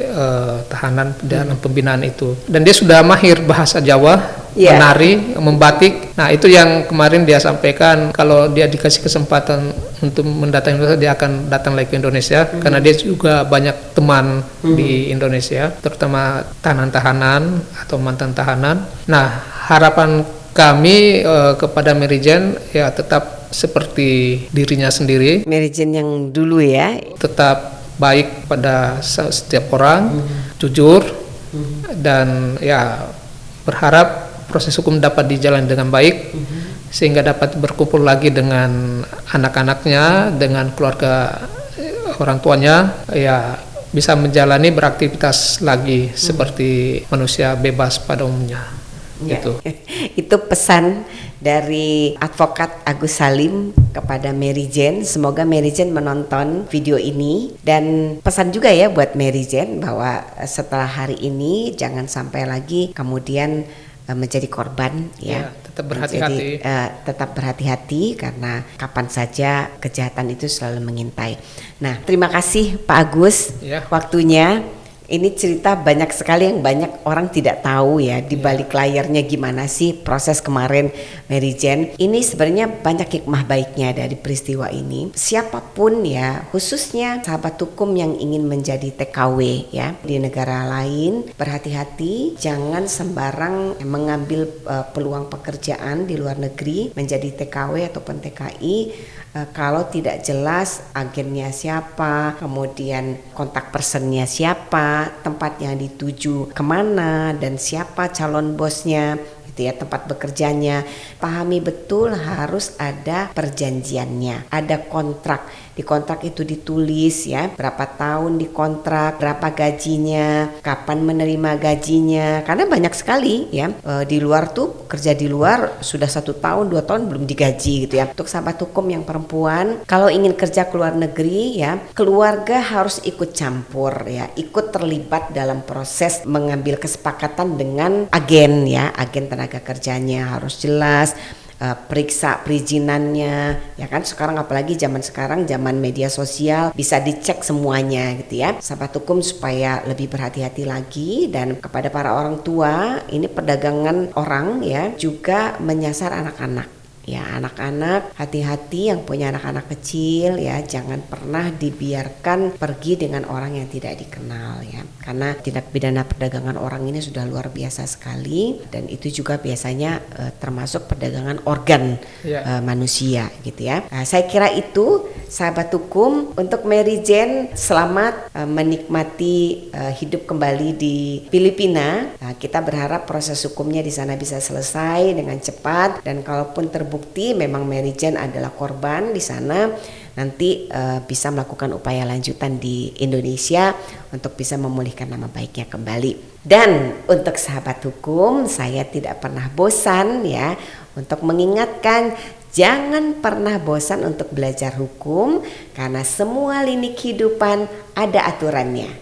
tahanan dalam pembinaan itu. Dan dia sudah mahir bahasa Jawa, menari, membatik. Nah itu yang kemarin dia sampaikan kalau dia dikasih kesempatan untuk mendatangi Indonesia, dia akan datang lagi ke Indonesia karena dia juga banyak teman di Indonesia, terutama tahanan-tahanan atau mantan tahanan. Nah harapan kami kepada Mary Jane ya tetap seperti dirinya sendiri. Mary Jane yang dulu ya. Tetap baik pada setiap orang, jujur, dan ya berharap proses hukum dapat dijalani dengan baik, sehingga dapat berkumpul lagi dengan anak-anaknya, dengan keluarga orang tuanya, ya bisa menjalani beraktivitas lagi seperti manusia bebas pada umumnya. Gitu. Itu pesan dari advokat Agus Salim kepada Mary Jane. Semoga Mary Jane menonton video ini dan pesan juga ya buat Mary Jane bahwa setelah hari ini jangan sampai lagi kemudian menjadi korban ya. Tetap berhati-hati. Tetap berhati-hati karena kapan saja kejahatan itu selalu mengintai. Nah, terima kasih Pak Agus waktunya Ini cerita banyak sekali yang banyak orang tidak tahu ya di balik layarnya gimana sih proses kemarin Mary Jane. Ini sebenarnya banyak hikmah baiknya dari peristiwa ini. Siapapun ya, khususnya sahabat hukum yang ingin menjadi TKW ya di negara lain, berhati-hati jangan sembarang mengambil peluang pekerjaan di luar negeri menjadi TKW ataupun TKI. Kalau tidak jelas agennya siapa, kemudian kontak personnya siapa, tempat yang dituju kemana, dan siapa calon bosnya, gitu ya, tempat bekerjanya. Pahami betul harus ada perjanjiannya, ada kontrak. Di kontrak itu ditulis ya berapa tahun dikontrak, berapa gajinya, kapan menerima gajinya. Karena banyak sekali ya di luar tuh kerja di luar sudah 1 tahun 2 tahun belum digaji gitu ya. Untuk sahabat hukum yang perempuan, kalau ingin kerja ke luar negeri ya, keluarga harus ikut campur ya, ikut terlibat dalam proses mengambil kesepakatan dengan agen ya, agen tenaga kerjanya harus jelas. Periksa perizinannya ya kan, sekarang apalagi zaman sekarang zaman media sosial bisa dicek semuanya gitu ya. Sahabat hukum supaya lebih berhati-hati lagi, dan kepada para orang tua, ini perdagangan orang ya juga menyasar anak-anak. Ya anak-anak, hati-hati yang punya anak-anak kecil ya, jangan pernah dibiarkan pergi dengan orang yang tidak dikenal ya, karena tindak pidana perdagangan orang ini sudah luar biasa sekali, dan itu juga biasanya termasuk perdagangan organ manusia gitu ya. Saya kira itu sahabat hukum. Untuk Mary Jane, selamat menikmati hidup kembali di Filipina. Kita berharap proses hukumnya di sana bisa selesai dengan cepat, dan kalaupun terbukti memang Mary Jane adalah korban di sana, nanti bisa melakukan upaya lanjutan di Indonesia untuk bisa memulihkan nama baiknya kembali. Dan untuk sahabat hukum, saya tidak pernah bosan ya untuk mengingatkan, jangan pernah bosan untuk belajar hukum, karena semua lini kehidupan ada aturannya.